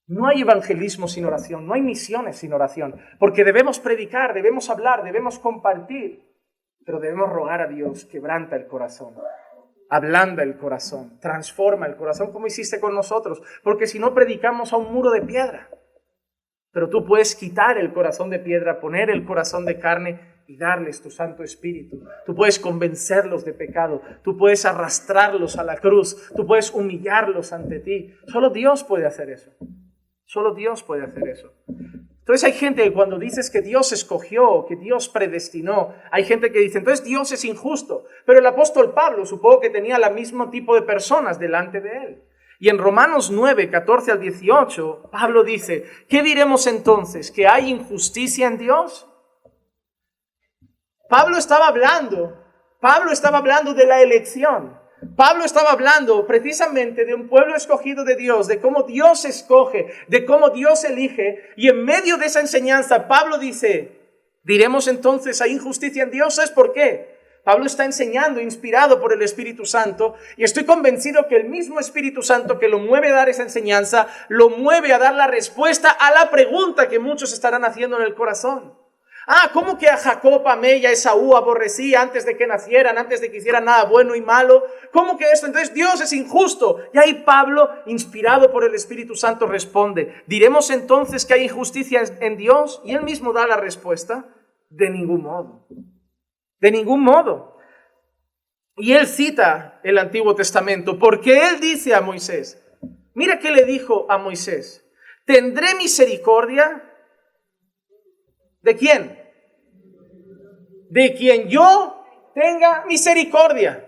No hay evangelismo sin oración, no hay misiones sin oración, porque debemos predicar, debemos hablar, debemos compartir, pero debemos rogar a Dios, quebranta el corazón. Ablanda el corazón, transforma el corazón como hiciste con nosotros, porque si no predicamos a un muro de piedra. Pero tú puedes quitar el corazón de piedra, poner el corazón de carne y darles tu Santo Espíritu. Tú puedes convencerlos de pecado, tú puedes arrastrarlos a la cruz, tú puedes humillarlos ante ti. Solo Dios puede hacer eso. Solo Dios puede hacer eso. Entonces hay gente que cuando dices que Dios escogió, que Dios predestinó, hay gente que dice, entonces Dios es injusto. Pero el apóstol Pablo supongo que tenía el mismo tipo de personas delante de él. Y en Romanos 9, 14 al 18, Pablo dice, ¿qué diremos entonces? ¿Que hay injusticia en Dios? Pablo estaba hablando de la elección. Pablo estaba hablando precisamente de un pueblo escogido de Dios, de cómo Dios escoge, de cómo Dios elige. Y en medio de esa enseñanza, Pablo dice, ¿diremos entonces hay injusticia en Dios? ¿Sabes por qué? Pablo está enseñando, inspirado por el Espíritu Santo, y estoy convencido que el mismo Espíritu Santo que lo mueve a dar esa enseñanza, lo mueve a dar la respuesta a la pregunta que muchos estarán haciendo en el corazón. ¿Cómo que a Jacob amé y a Esaú aborrecí antes de que nacieran, antes de que hicieran nada bueno y malo? ¿Cómo que esto? Entonces Dios es injusto. Y ahí Pablo, inspirado por el Espíritu Santo, responde, ¿diremos entonces que hay injusticia en Dios? Y él mismo da la respuesta, de ningún modo. De ningún modo. Y él cita el Antiguo Testamento, porque él dice a Moisés, mira qué le dijo a Moisés, ¿tendré misericordia? ¿De quién? De quien yo tenga misericordia.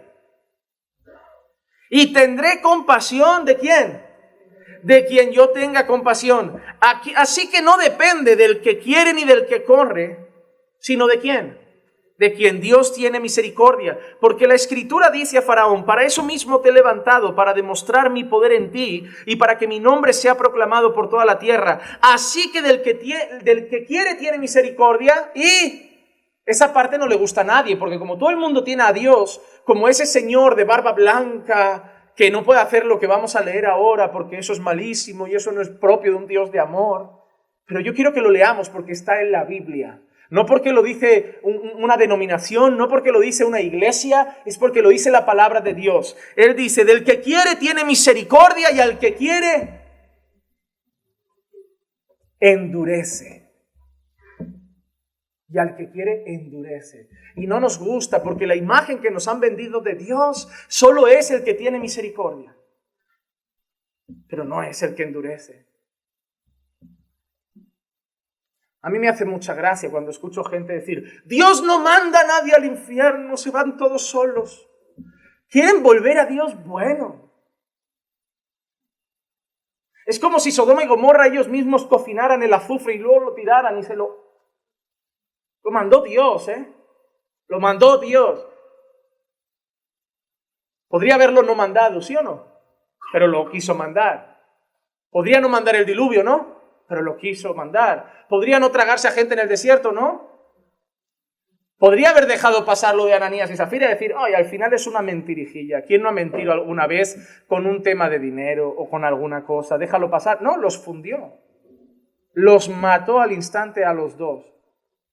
Y tendré compasión, ¿de quién? De quien yo tenga compasión. Así que no depende del que quiere ni del que corre, sino ¿de quién? De quien Dios tiene misericordia. Porque la Escritura dice a Faraón, para eso mismo te he levantado, para demostrar mi poder en ti y para que mi nombre sea proclamado por toda la tierra. Así que del que quiere tiene misericordia. Y esa parte no le gusta a nadie, porque como todo el mundo tiene a Dios, como ese señor de barba blanca que no puede hacer lo que vamos a leer ahora porque eso es malísimo y eso no es propio de un Dios de amor. Pero yo quiero que lo leamos porque está en la Biblia. No porque lo dice una denominación, no porque lo dice una iglesia, es porque lo dice la palabra de Dios. Él dice, del que quiere tiene misericordia y al que quiere endurece. y al que quiere endurece. Y no nos gusta porque la imagen que nos han vendido de Dios solo es el que tiene misericordia, pero no es el que endurece. A mí me hace mucha gracia cuando escucho gente decir, Dios no manda a nadie al infierno, se van todos solos. Quieren volver a Dios bueno. Es como si Sodoma y Gomorra ellos mismos cocinaran el azufre y luego lo tiraran y Lo mandó Dios, Lo mandó Dios. Podría haberlo no mandado, ¿sí o no? Pero lo quiso mandar. Podría no mandar el diluvio, ¿no? Pero lo quiso mandar. Podría no tragarse a gente en el desierto, ¿no? Podría haber dejado pasar lo de Ananías y Zafira y decir, ay, al final es una mentirijilla. ¿Quién no ha mentido alguna vez con un tema de dinero o con alguna cosa? Déjalo pasar. No, los fundió. Los mató al instante a los dos.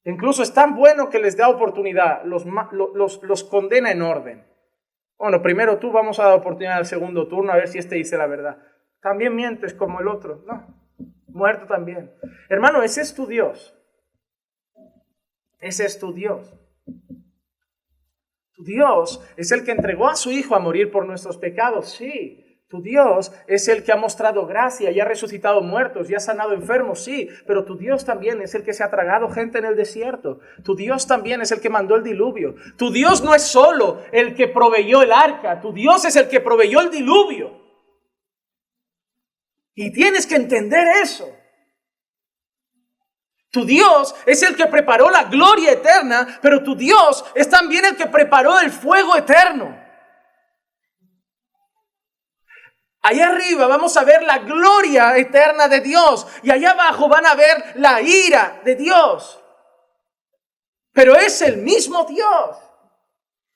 Incluso es tan bueno que les da oportunidad. Los condena en orden. Bueno, primero tú vamos a dar oportunidad al segundo turno a ver si este dice la verdad. También mientes como el otro. No. Muerto también. Hermano, ese es tu Dios. Ese es tu Dios. Tu Dios es el que entregó a su Hijo a morir por nuestros pecados, sí. Tu Dios es el que ha mostrado gracia y ha resucitado muertos y ha sanado enfermos, sí. Pero tu Dios también es el que se ha tragado gente en el desierto. Tu Dios también es el que mandó el diluvio. Tu Dios no es solo el que proveyó el arca. Tu Dios es el que proveyó el diluvio. Y tienes que entender eso. Tu Dios es el que preparó la gloria eterna, pero tu Dios es también el que preparó el fuego eterno. Allá arriba vamos a ver la gloria eterna de Dios y allá abajo van a ver la ira de Dios. Pero es el mismo Dios.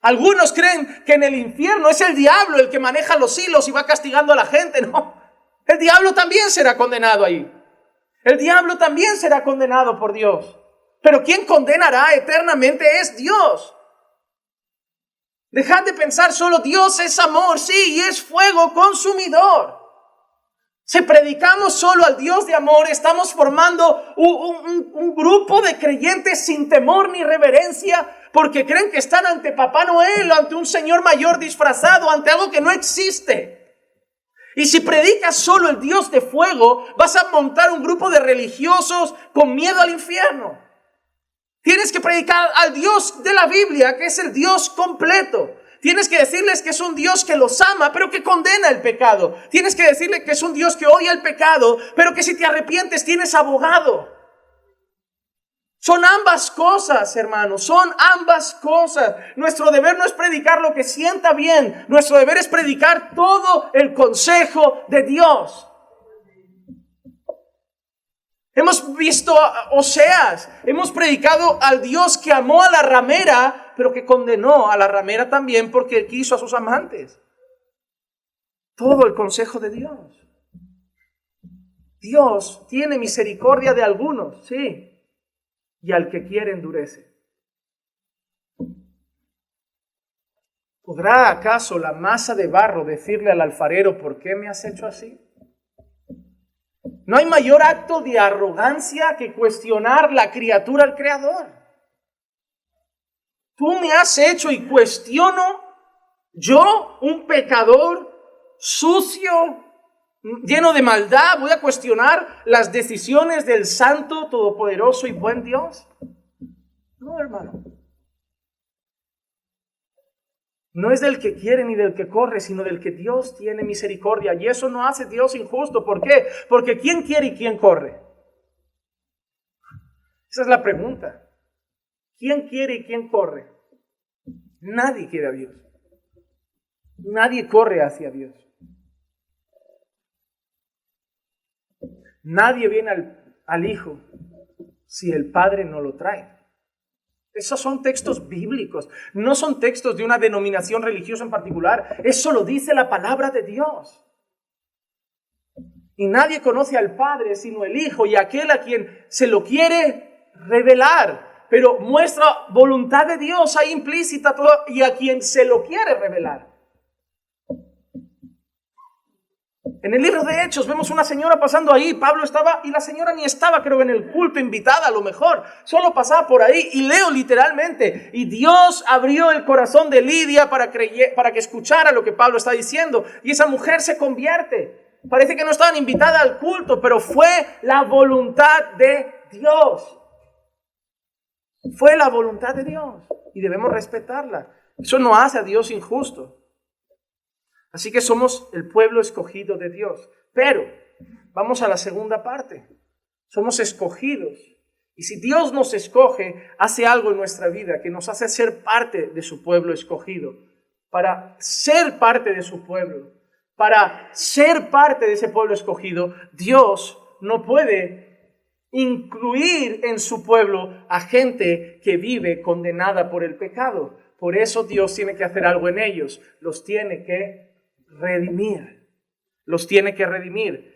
Algunos creen que en el infierno es el diablo el que maneja los hilos y va castigando a la gente. No, el diablo también será condenado ahí. El diablo también será condenado por Dios. Pero quien condenará eternamente es Dios. Dejad de pensar solo Dios es amor, sí, y es fuego consumidor. Si predicamos solo al Dios de amor, estamos formando un grupo de creyentes sin temor ni reverencia, porque creen que están ante Papá Noel, ante un señor mayor disfrazado, ante algo que no existe. Y si predicas solo el Dios de fuego, vas a montar un grupo de religiosos con miedo al infierno. Tienes que predicar al Dios de la Biblia, que es el Dios completo. Tienes que decirles que es un Dios que los ama, pero que condena el pecado. Tienes que decirles que es un Dios que odia el pecado, pero que si te arrepientes tienes abogado. Son ambas cosas, hermanos, son ambas cosas. Nuestro deber no es predicar lo que sienta bien. Nuestro deber es predicar todo el consejo de Dios. Hemos visto Oseas, hemos predicado al Dios que amó a la ramera, pero que condenó a la ramera también porque quiso a sus amantes. Todo el consejo de Dios. Dios tiene misericordia de algunos, sí, y al que quiere endurece. ¿Podrá acaso la masa de barro decirle al alfarero, ¿por qué me has hecho así? No hay mayor acto de arrogancia que cuestionar la criatura al Creador. Tú me has hecho y cuestiono, yo, un pecador sucio, lleno de maldad, voy a cuestionar las decisiones del Santo, Todopoderoso y buen Dios. No, hermano. No es del que quiere ni del que corre, sino del que Dios tiene misericordia. Y eso no hace Dios injusto. ¿Por qué? Porque ¿quién quiere y quién corre? Esa es la pregunta. ¿Quién quiere y quién corre? Nadie quiere a Dios. Nadie corre hacia Dios. Nadie viene al Hijo si el Padre no lo trae. Esos son textos bíblicos, no son textos de una denominación religiosa en particular. Eso lo dice la palabra de Dios. Y nadie conoce al Padre sino el Hijo y aquel a quien se lo quiere revelar. Pero muestra voluntad de Dios ahí implícita todo, y a quien se lo quiere revelar. En el libro de Hechos vemos una señora pasando ahí, Pablo estaba y la señora ni estaba, creo, en el culto, invitada a lo mejor, solo pasaba por ahí y leo literalmente, y Dios abrió el corazón de Lidia para que escuchara lo que Pablo está diciendo, y esa mujer se convierte. Parece que no estaban invitada al culto, pero fue la voluntad de Dios. Fue la voluntad de Dios y debemos respetarla. Eso no hace a Dios injusto. Así que somos el pueblo escogido de Dios. Pero vamos a la segunda parte. Somos escogidos. Y si Dios nos escoge, hace algo en nuestra vida que nos hace ser parte de su pueblo escogido. Para ser parte de su pueblo, para ser parte de ese pueblo escogido, Dios no puede incluir en su pueblo a gente que vive condenada por el pecado. Por eso Dios tiene que hacer algo en ellos. Los tiene que redimir. Los tiene que redimir.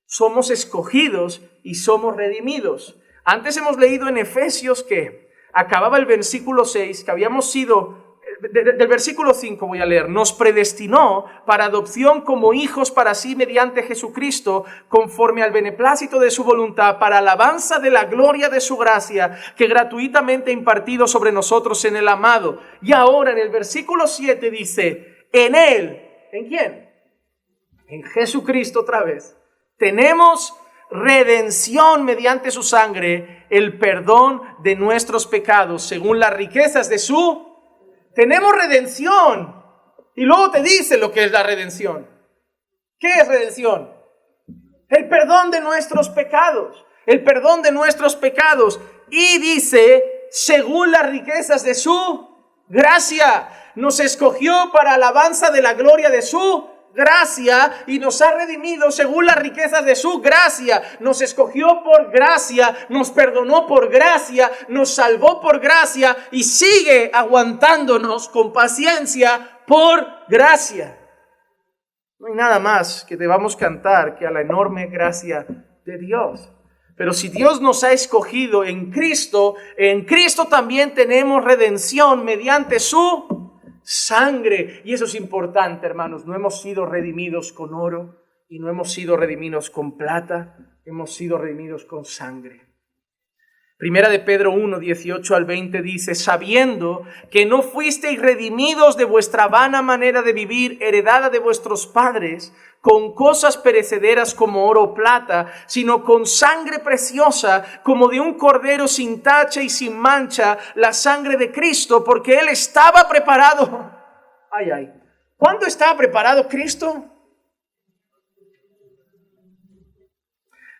Somos escogidos y somos redimidos. Antes hemos leído en Efesios que acababa el versículo 6, que habíamos sido, del versículo 5 voy a leer, nos predestinó para adopción como hijos para sí mediante Jesucristo, conforme al beneplácito de su voluntad, para alabanza de la gloria de su gracia, que gratuitamente ha impartido sobre nosotros en el amado. Y ahora en el versículo 7 dice, en él, ¿en quién? En Jesucristo otra vez. Tenemos redención mediante su sangre, el perdón de nuestros pecados, según las riquezas de su... Tenemos redención. Y luego te dice lo que es la redención. ¿Qué es redención? El perdón de nuestros pecados. El perdón de nuestros pecados. Y dice, según las riquezas de su gracia. Nos escogió para alabanza de la gloria de su gracia y nos ha redimido según las riquezas de su gracia. Nos escogió por gracia, nos perdonó por gracia, nos salvó por gracia y sigue aguantándonos con paciencia por gracia. No hay nada más que debamos cantar que a la enorme gracia de Dios. Pero si Dios nos ha escogido en Cristo también tenemos redención mediante su sangre. Y eso es importante, hermanos. No hemos sido redimidos con oro y no hemos sido redimidos con plata. Hemos sido redimidos con sangre. Primera de Pedro 1, 18 al 20 dice, sabiendo que no fuisteis redimidos de vuestra vana manera de vivir, heredada de vuestros padres, con cosas perecederas como oro o plata, sino con sangre preciosa, como de un cordero sin tacha y sin mancha, la sangre de Cristo, porque Él estaba preparado. ¿Cuándo estaba preparado Cristo?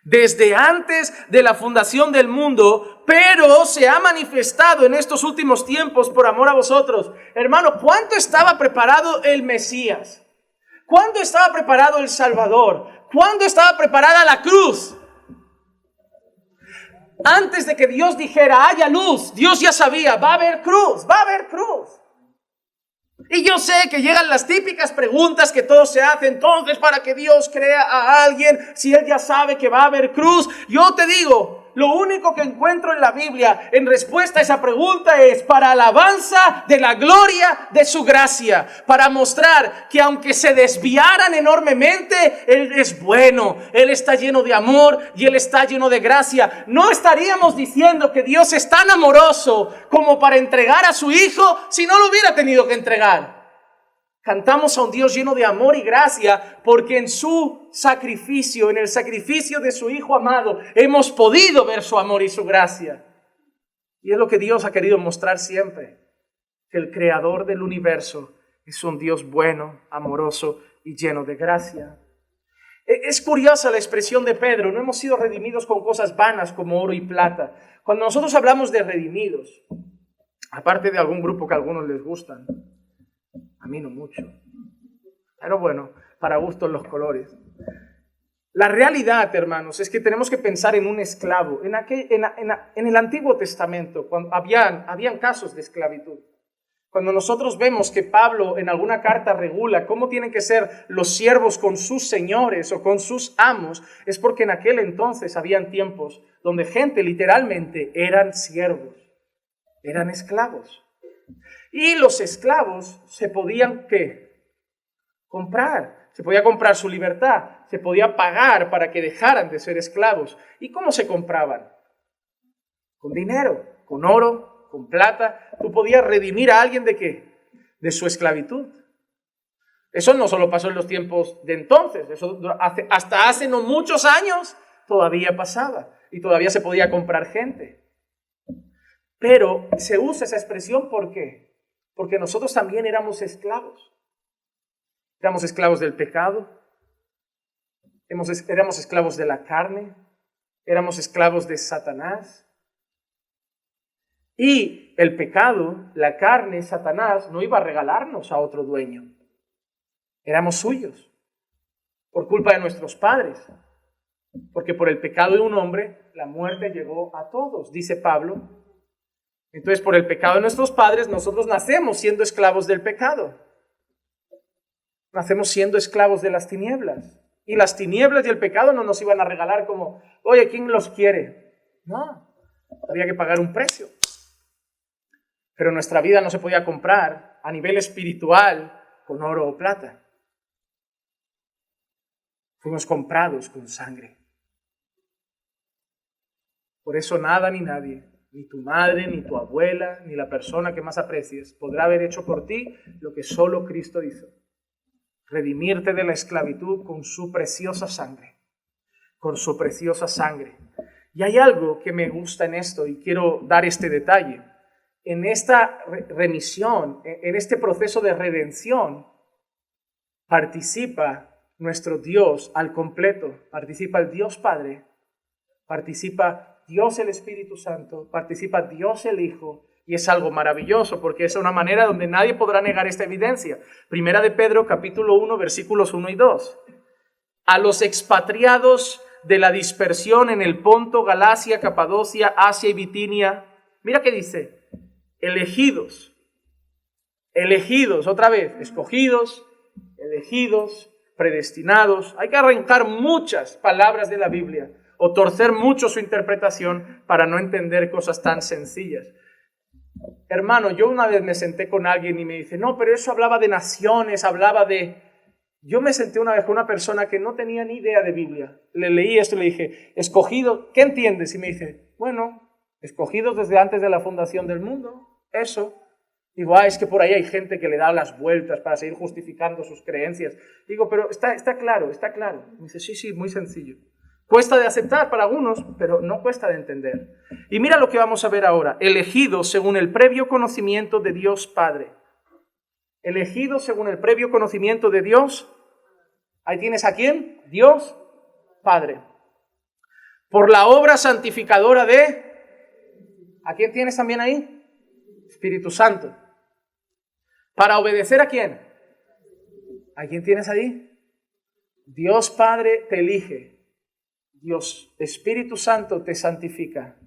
Desde antes de la fundación del mundo, pero se ha manifestado en estos últimos tiempos por amor a vosotros. Hermano, ¿cuánto estaba preparado el Mesías? ¿Cuándo estaba preparado el Salvador? ¿Cuándo estaba preparada la cruz? Antes de que Dios dijera, haya luz, Dios ya sabía, va a haber cruz, va a haber cruz. Y yo sé que llegan las típicas preguntas que todos se hacen. Entonces, ¿para que Dios crea a alguien si Él ya sabe que va a haber cruz? Yo te digo, lo único que encuentro en la Biblia en respuesta a esa pregunta es para alabanza de la gloria de su gracia, para mostrar que aunque se desviaran enormemente, Él es bueno, Él está lleno de amor y Él está lleno de gracia. No estaríamos diciendo que Dios es tan amoroso como para entregar a su Hijo si no lo hubiera tenido que entregar. Cantamos a un Dios lleno de amor y gracia porque en su sacrificio, en el sacrificio de su Hijo amado, hemos podido ver su amor y su gracia. Y es lo que Dios ha querido mostrar siempre, que el creador del universo es un Dios bueno, amoroso y lleno de gracia. Es curiosa la expresión de Pedro, no hemos sido redimidos con cosas vanas como oro y plata. Cuando nosotros hablamos de redimidos, aparte de algún grupo que a algunos les gustan, a mí no mucho. Pero bueno, para gustos los colores. La realidad, hermanos, es que tenemos que pensar en un esclavo. En el Antiguo Testamento, cuando habían casos de esclavitud. Cuando nosotros vemos que Pablo en alguna carta regula cómo tienen que ser los siervos con sus señores o con sus amos, es porque en aquel entonces habían tiempos donde gente literalmente eran siervos, eran esclavos. Y los esclavos se podían, ¿qué? Comprar. se podía comprar su libertad, se podía pagar para que dejaran de ser esclavos. ¿Y cómo se compraban? Con dinero, con oro, con plata. Tú podías redimir a alguien ¿de qué? De su esclavitud. Eso no solo pasó en los tiempos de entonces, eso hasta hace no muchos años todavía pasaba y todavía se podía comprar gente. Pero se usa esa expresión ¿por qué? Porque nosotros también éramos esclavos. Éramos esclavos del pecado, éramos esclavos de la carne, éramos esclavos de Satanás. Y el pecado, la carne, Satanás, no iba a regalarnos a otro dueño. Éramos suyos, por culpa de nuestros padres. Porque por el pecado de un hombre, la muerte llegó a todos, dice Pablo. Entonces, por el pecado de nuestros padres, nosotros nacemos siendo esclavos del pecado. Nacemos siendo esclavos de las tinieblas. Y las tinieblas y el pecado no nos iban a regalar como, oye, ¿quién los quiere? No, había que pagar un precio. Pero nuestra vida no se podía comprar a nivel espiritual con oro o plata. Fuimos comprados con sangre. Por eso nada ni nadie, ni tu madre, ni tu abuela, ni la persona que más aprecies, podrá haber hecho por ti lo que solo Cristo hizo. Redimirte de la esclavitud con su preciosa sangre. Con su preciosa sangre. Y hay algo que me gusta en esto y quiero dar este detalle. En esta remisión, en este proceso de redención, participa nuestro Dios al completo. Participa el Dios Padre, participa Dios el Espíritu Santo, participa Dios el Hijo, y es algo maravilloso porque es una manera donde nadie podrá negar esta evidencia. Primera de Pedro, capítulo 1, versículos 1 y 2. A los expatriados de la dispersión en el Ponto, Galacia, Capadocia, Asia y Bitinia, mira qué dice, elegidos, otra vez, escogidos, elegidos, predestinados. Hay que arrancar muchas palabras de la Biblia o torcer mucho su interpretación para no entender cosas tan sencillas. Hermano, yo una vez me senté con alguien y me dice, no, pero eso hablaba de naciones, hablaba de... Yo me senté una vez con una persona que no tenía ni idea de Biblia. Le leí esto y le dije, escogido, ¿qué entiendes? Y me dice, bueno, escogidos desde antes de la fundación del mundo, eso. Digo, es que por ahí hay gente que le da las vueltas para seguir justificando sus creencias. Digo, pero está claro, está claro. Me dice, sí, muy sencillo. Cuesta de aceptar para algunos, pero no cuesta de entender. Y mira lo que vamos a ver ahora. Elegidos según el previo conocimiento de Dios Padre. Elegidos según el previo conocimiento de Dios. Ahí tienes a quién, Dios Padre. Por la obra santificadora de... ¿A quién tienes también ahí? Espíritu Santo. ¿Para obedecer a quién? ¿A quién tienes ahí? Dios Padre te elige. Dios Espíritu Santo te santifica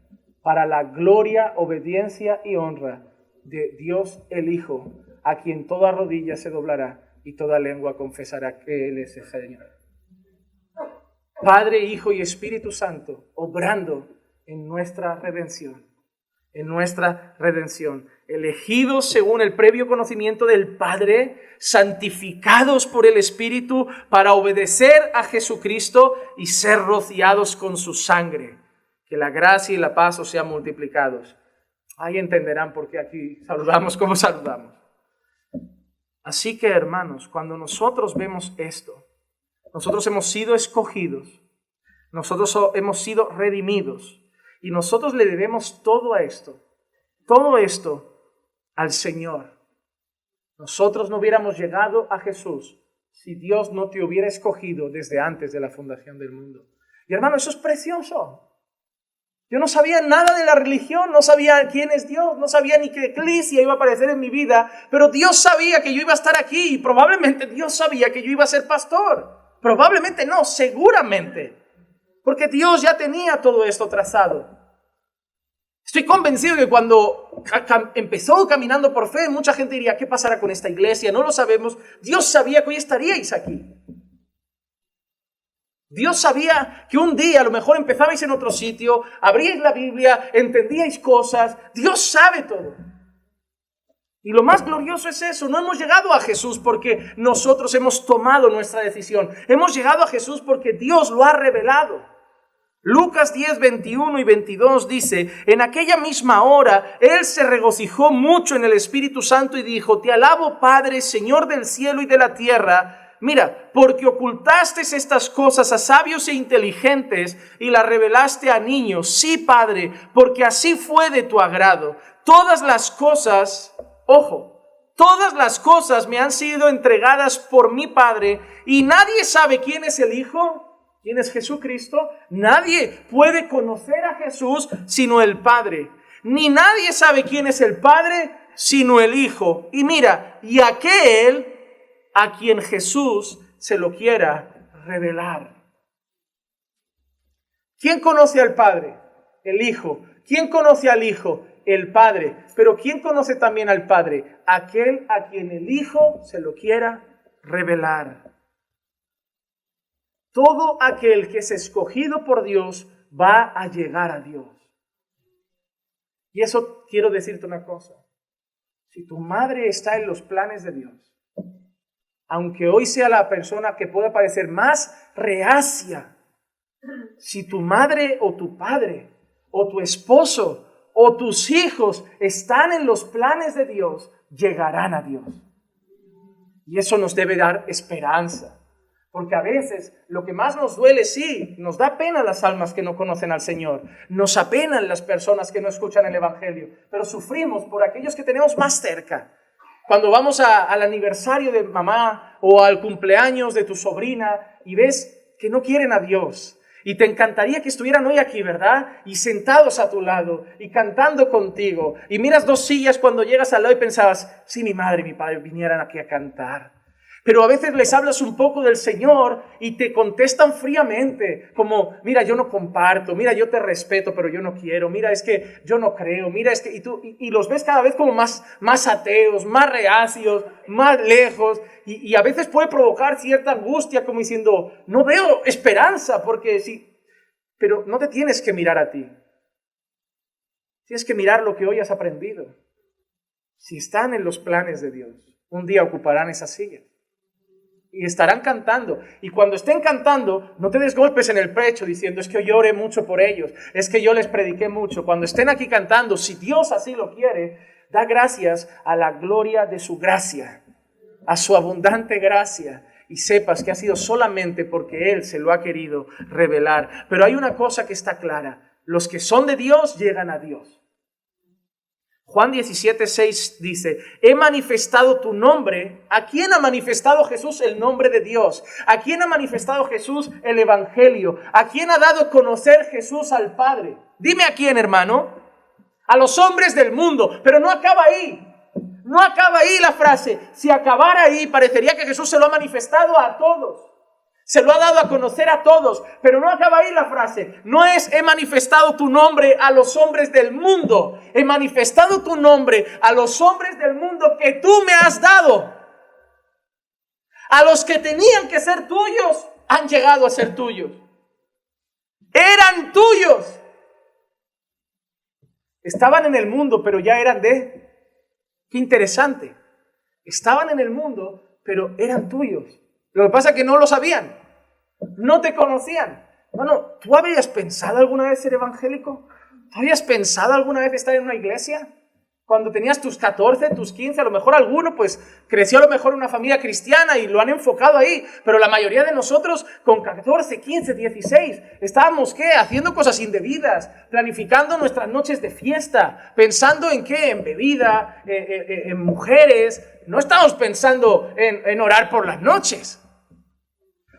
para la gloria, obediencia y honra de Dios el Hijo, a quien toda rodilla se doblará y toda lengua confesará que Él es el Señor. Padre, Hijo y Espíritu Santo, obrando en nuestra redención. En nuestra redención, elegidos según el previo conocimiento del Padre, santificados por el Espíritu para obedecer a Jesucristo y ser rociados con su sangre. Que la gracia y la paz os sean multiplicados. Ahí entenderán por qué aquí saludamos como saludamos. Así que, hermanos, cuando nosotros vemos esto, nosotros hemos sido escogidos, nosotros hemos sido redimidos, y nosotros le debemos todo esto al Señor. Nosotros no hubiéramos llegado a Jesús si Dios no te hubiera escogido desde antes de la fundación del mundo. Y hermano, eso es precioso. Yo no sabía nada de la religión, no sabía quién es Dios, no sabía ni qué iglesia iba a aparecer en mi vida, pero Dios sabía que yo iba a estar aquí y probablemente Dios sabía que yo iba a ser pastor. Probablemente no, seguramente. Porque Dios ya tenía todo esto trazado. Estoy convencido que cuando empezó caminando por fe, mucha gente diría, ¿qué pasará con esta iglesia? No lo sabemos. Dios sabía que hoy estaríais aquí. Dios sabía que un día a lo mejor empezabais en otro sitio, abríais la Biblia, entendíais cosas. Dios sabe todo. Y lo más glorioso es eso, no hemos llegado a Jesús porque nosotros hemos tomado nuestra decisión. Hemos llegado a Jesús porque Dios lo ha revelado. Lucas 10, 21 y 22 dice, en aquella misma hora, Él se regocijó mucho en el Espíritu Santo y dijo, te alabo, Padre, Señor del cielo y de la tierra. Mira, porque ocultaste estas cosas a sabios e inteligentes y las revelaste a niños. Sí, Padre, porque así fue de tu agrado. Todas las cosas, ojo, todas las cosas me han sido entregadas por mi Padre y nadie sabe quién es el Hijo. ¿Quién es Jesucristo? Nadie puede conocer a Jesús sino el Padre. Ni nadie sabe quién es el Padre sino el Hijo. Y mira, y aquel a quien Jesús se lo quiera revelar. ¿Quién conoce al Padre? El Hijo. ¿Quién conoce al Hijo? El Padre. Pero ¿quién conoce también al Padre? Aquel a quien el Hijo se lo quiera revelar. Todo aquel que es escogido por Dios va a llegar a Dios. Y eso quiero decirte una cosa. Si tu madre está en los planes de Dios, aunque hoy sea la persona que pueda parecer más reacia, si tu madre o tu padre o tu esposo o tus hijos están en los planes de Dios, llegarán a Dios. Y eso nos debe dar esperanza. Porque a veces lo que más nos duele, sí, nos da pena las almas que no conocen al Señor. Nos apenan las personas que no escuchan el Evangelio. Pero sufrimos por aquellos que tenemos más cerca. Cuando vamos al aniversario de mamá o al cumpleaños de tu sobrina y ves que no quieren a Dios. Y te encantaría que estuvieran hoy aquí, ¿verdad? Y sentados a tu lado y cantando contigo. Y miras dos sillas cuando llegas al lado y pensabas, si mi madre y mi padre vinieran aquí a cantar. Pero a veces les hablas un poco del Señor y te contestan fríamente, como, mira, yo no comparto, mira, yo te respeto, pero yo no quiero, mira, es que yo no creo, mira, es que, y los ves cada vez como más ateos, más reacios, más lejos, y a veces puede provocar cierta angustia, como diciendo, no veo esperanza, porque sí, pero no te tienes que mirar a ti, tienes que mirar lo que hoy has aprendido. Si están en los planes de Dios, un día ocuparán esa silla. Y estarán cantando. Y cuando estén cantando, no te des golpes en el pecho diciendo, es que yo oré mucho por ellos, es que yo les prediqué mucho. Cuando estén aquí cantando, si Dios así lo quiere, da gracias a la gloria de su gracia, a su abundante gracia. Y sepas que ha sido solamente porque Él se lo ha querido revelar. Pero hay una cosa que está clara. Los que son de Dios llegan a Dios. Juan 17:6 dice, he manifestado tu nombre. ¿A quién ha manifestado Jesús el nombre de Dios? ¿A quién ha manifestado Jesús el Evangelio? ¿A quién ha dado a conocer Jesús al Padre? Dime a quién, hermano. A los hombres del mundo. Pero no acaba ahí. No acaba ahí la frase. Si acabara ahí, parecería que Jesús se lo ha manifestado a todos. Se lo ha dado a conocer a todos, pero no acaba ahí la frase. No es he manifestado tu nombre a los hombres del mundo. He manifestado tu nombre a los hombres del mundo que tú me has dado. A los que tenían que ser tuyos, han llegado a ser tuyos. Eran tuyos. Estaban en el mundo, pero ya eran de... Qué interesante. Estaban en el mundo, pero eran tuyos. Lo que pasa es que no lo sabían, no te conocían. Bueno, ¿tú habías pensado alguna vez ser evangélico? ¿Tú habías pensado alguna vez estar en una iglesia? Cuando tenías tus 14, tus 15, a lo mejor alguno pues creció a lo mejor en una familia cristiana y lo han enfocado ahí. Pero la mayoría de nosotros con 14, 15, 16 estábamos ¿qué? Haciendo cosas indebidas, planificando nuestras noches de fiesta, pensando en qué, en bebida, en mujeres. No estábamos pensando en orar por las noches.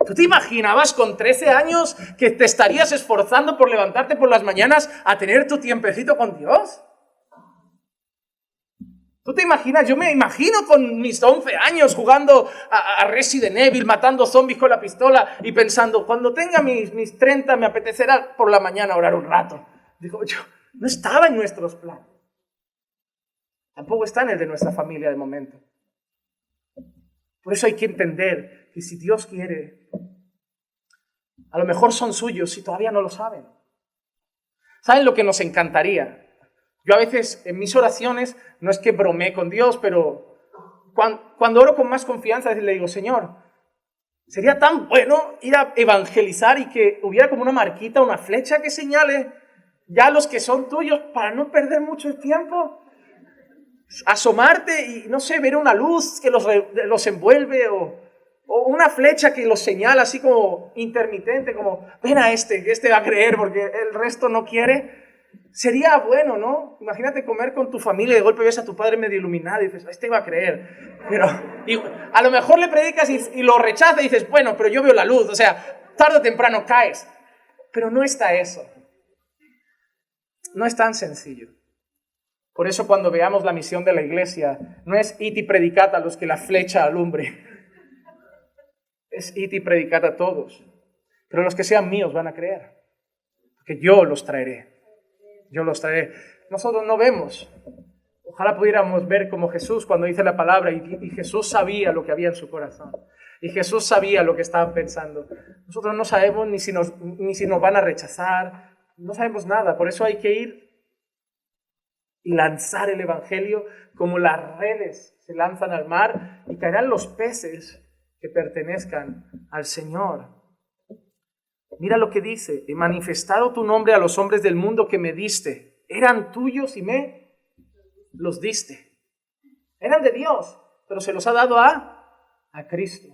¿Tú te imaginabas con 13 años que te estarías esforzando por levantarte por las mañanas a tener tu tiempecito con Dios? ¿Tú te imaginas? Yo me imagino con mis 11 años jugando a Resident Evil, matando zombies con la pistola y pensando, cuando tenga mis 30 me apetecerá por la mañana orar un rato. Digo, yo no estaba en nuestros planes. Tampoco está en el de nuestra familia de momento. Por eso hay que entender que si Dios quiere, a lo mejor son suyos si todavía no lo saben. ¿Saben lo que nos encantaría? Yo a veces en mis oraciones, no es que bromee con Dios, pero cuando oro con más confianza, le digo, Señor, sería tan bueno ir a evangelizar y que hubiera como una marquita, una flecha que señale ya los que son tuyos para no perder mucho tiempo. Asomarte y, no sé, ver una luz que los envuelve o una flecha que los señala así como intermitente, como ven a este va a creer porque el resto no quiere. Sería bueno, ¿no? Imagínate comer con tu familia y de golpe ves a tu padre medio iluminado y dices, este va a creer. Pero a lo mejor le predicas y lo rechaza y dices, bueno, pero yo veo la luz, o sea, tarde o temprano caes. Pero no está eso. No es tan sencillo. Por eso cuando veamos la misión de la iglesia, no es id y predicad a los que la flecha alumbre. Es id y predicad a todos. Pero los que sean míos van a creer. Porque yo los traeré. Yo los traeré. Nosotros no vemos. Ojalá pudiéramos ver como Jesús cuando dice la palabra y Jesús sabía lo que había en su corazón. Y Jesús sabía lo que estaban pensando. Nosotros no sabemos ni si nos van a rechazar. No sabemos nada. Por eso hay que ir y lanzar el evangelio como las redes se lanzan al mar y caerán los peces que pertenezcan al Señor. Mira lo que dice, he manifestado tu nombre a los hombres del mundo que me diste. Eran tuyos y me los diste. Eran de Dios, pero se los ha dado a Cristo.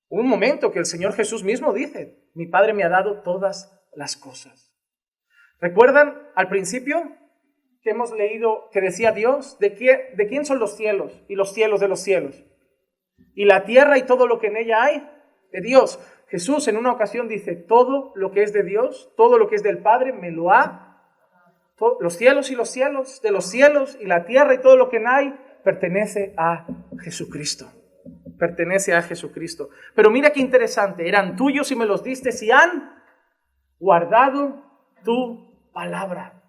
Hubo un momento que el Señor Jesús mismo dice, mi Padre me ha dado todas las cosas. ¿Recuerdan al principio que hemos leído que decía Dios? ¿De quién son los cielos y los cielos de los cielos? Y la tierra y todo lo que en ella hay, de Dios. Jesús en una ocasión dice, todo lo que es de Dios, todo lo que es del Padre, me lo ha. Los cielos y los cielos, de los cielos y la tierra y todo lo que hay, pertenece a Jesucristo. Pertenece a Jesucristo. Pero mira qué interesante, eran tuyos y me los diste y han guardado tu palabra.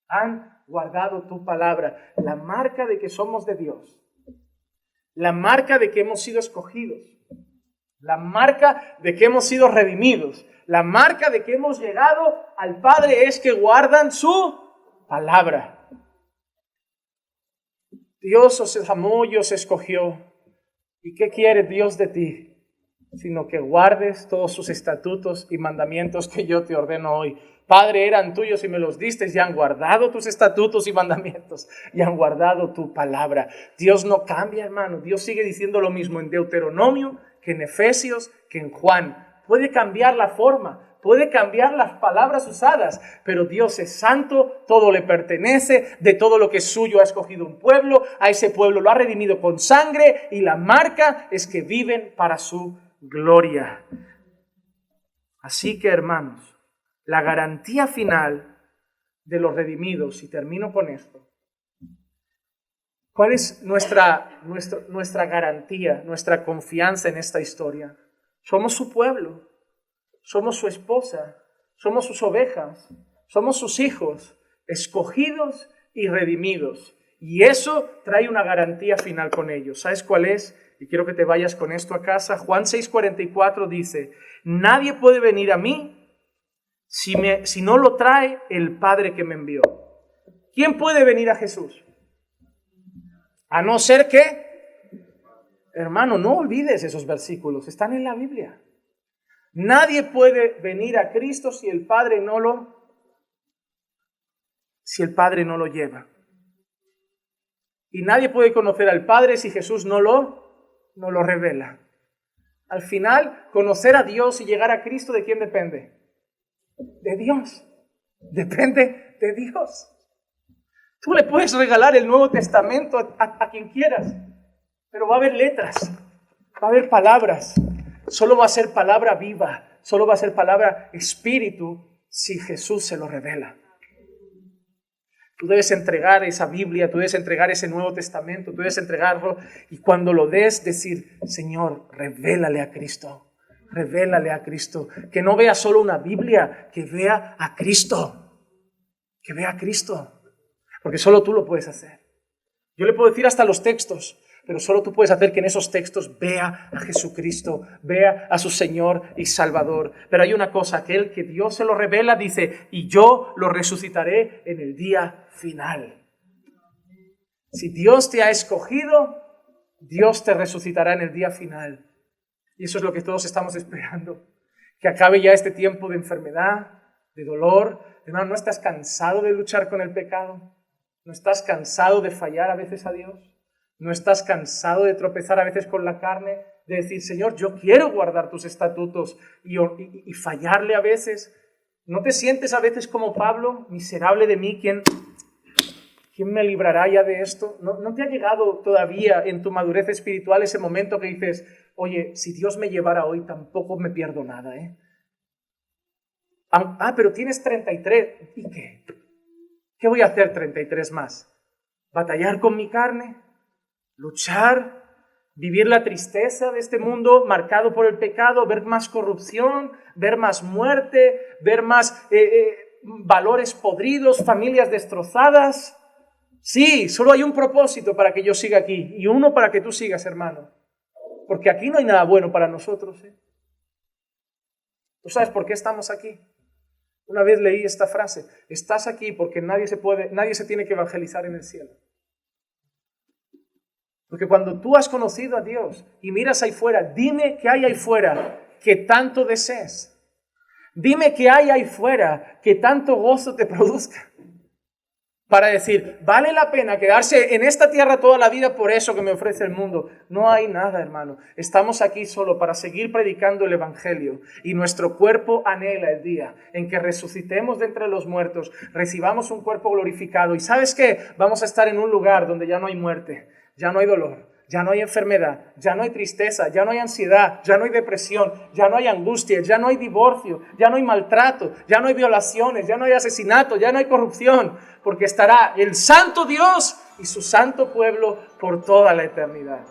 Han guardado tu palabra. La marca de que somos de Dios. La marca de que hemos sido escogidos. La marca de que hemos sido redimidos. La marca de que hemos llegado al Padre es que guardan su palabra. Dios os amó y os escogió. ¿Y qué quiere Dios de ti? Sino que guardes todos sus estatutos y mandamientos que yo te ordeno hoy. Padre, eran tuyos y me los diste y han guardado tus estatutos y mandamientos y han guardado tu palabra. Dios no cambia, hermano. Dios sigue diciendo lo mismo en Deuteronomio que en Efesios, que en Juan. Puede cambiar la forma, puede cambiar las palabras usadas, pero Dios es santo, todo le pertenece, de todo lo que es suyo ha escogido un pueblo, a ese pueblo lo ha redimido con sangre y la marca es que viven para su gloria. Así que, hermanos, la garantía final de los redimidos, y termino con esto, ¿cuál es nuestra garantía, nuestra confianza en esta historia? Somos su pueblo, somos su esposa, somos sus ovejas, somos sus hijos, escogidos y redimidos. Y eso trae una garantía final con ellos. ¿Sabes cuál es? Y quiero que te vayas con esto a casa. Juan 6:44 dice, nadie puede venir a mí si no lo trae el Padre que me envió. ¿Quién puede venir a Jesús? A no ser que, hermano, no olvides esos versículos, están en la Biblia. Nadie puede venir a Cristo si el Padre no lo lleva. Y nadie puede conocer al Padre si Jesús no lo revela. Al final, conocer a Dios y llegar a Cristo, ¿de quién depende? De Dios. Depende de Dios. Tú le puedes regalar el Nuevo Testamento a quien quieras, pero va a haber letras, va a haber palabras. Solo va a ser palabra viva, solo va a ser palabra espíritu si Jesús se lo revela. Tú debes entregar esa Biblia, tú debes entregar ese Nuevo Testamento, tú debes entregarlo y cuando lo des decir, Señor, revélale a Cristo, revélale a Cristo. Que no vea solo una Biblia, que vea a Cristo, que vea a Cristo, porque solo tú lo puedes hacer. Yo le puedo decir hasta los textos, Pero solo tú puedes hacer que en esos textos vea a Jesucristo, vea a su Señor y Salvador. Pero hay una cosa, aquel que Dios se lo revela, dice, y yo lo resucitaré en el día final. Si Dios te ha escogido, Dios te resucitará en el día final. Y eso es lo que todos estamos esperando. Que acabe ya este tiempo de enfermedad, de dolor. Hermano, ¿no estás cansado de luchar con el pecado? ¿No estás cansado de fallar a veces a Dios? ¿No estás cansado de tropezar a veces con la carne? De decir, Señor, yo quiero guardar tus estatutos y fallarle a veces. ¿No te sientes a veces como Pablo? Miserable de mí, ¿quién me librará ya de esto? ¿No te ha llegado todavía en tu madurez espiritual ese momento que dices, oye, si Dios me llevara hoy tampoco me pierdo nada, ¿eh? Pero tienes 33. ¿Y qué? ¿Qué voy a hacer 33 más? ¿Batallar con mi carne? ¿Luchar? ¿Vivir la tristeza de este mundo marcado por el pecado? ¿Ver más corrupción? ¿Ver más muerte? ¿Ver más valores podridos? ¿Familias destrozadas? Sí, solo hay un propósito para que yo siga aquí y uno para que tú sigas, hermano. Porque aquí no hay nada bueno para nosotros, ¿eh? ¿Tú sabes por qué estamos aquí? Una vez leí esta frase, estás aquí porque nadie se tiene que evangelizar en el cielo. Porque cuando tú has conocido a Dios y miras ahí fuera, dime qué hay ahí fuera que tanto desees. Dime qué hay ahí fuera que tanto gozo te produzca. Para decir, vale la pena quedarse en esta tierra toda la vida por eso que me ofrece el mundo. No hay nada, hermano. Estamos aquí solo para seguir predicando el Evangelio. Y nuestro cuerpo anhela el día en que resucitemos de entre los muertos, recibamos un cuerpo glorificado. ¿Y sabes qué? Vamos a estar en un lugar donde ya no hay muerte, ya no hay dolor, ya no hay enfermedad, ya no hay tristeza, ya no hay ansiedad, ya no hay depresión, ya no hay angustia, ya no hay divorcio, ya no hay maltrato, ya no hay violaciones, ya no hay asesinato, ya no hay corrupción, porque estará el santo Dios y su santo pueblo por toda la eternidad.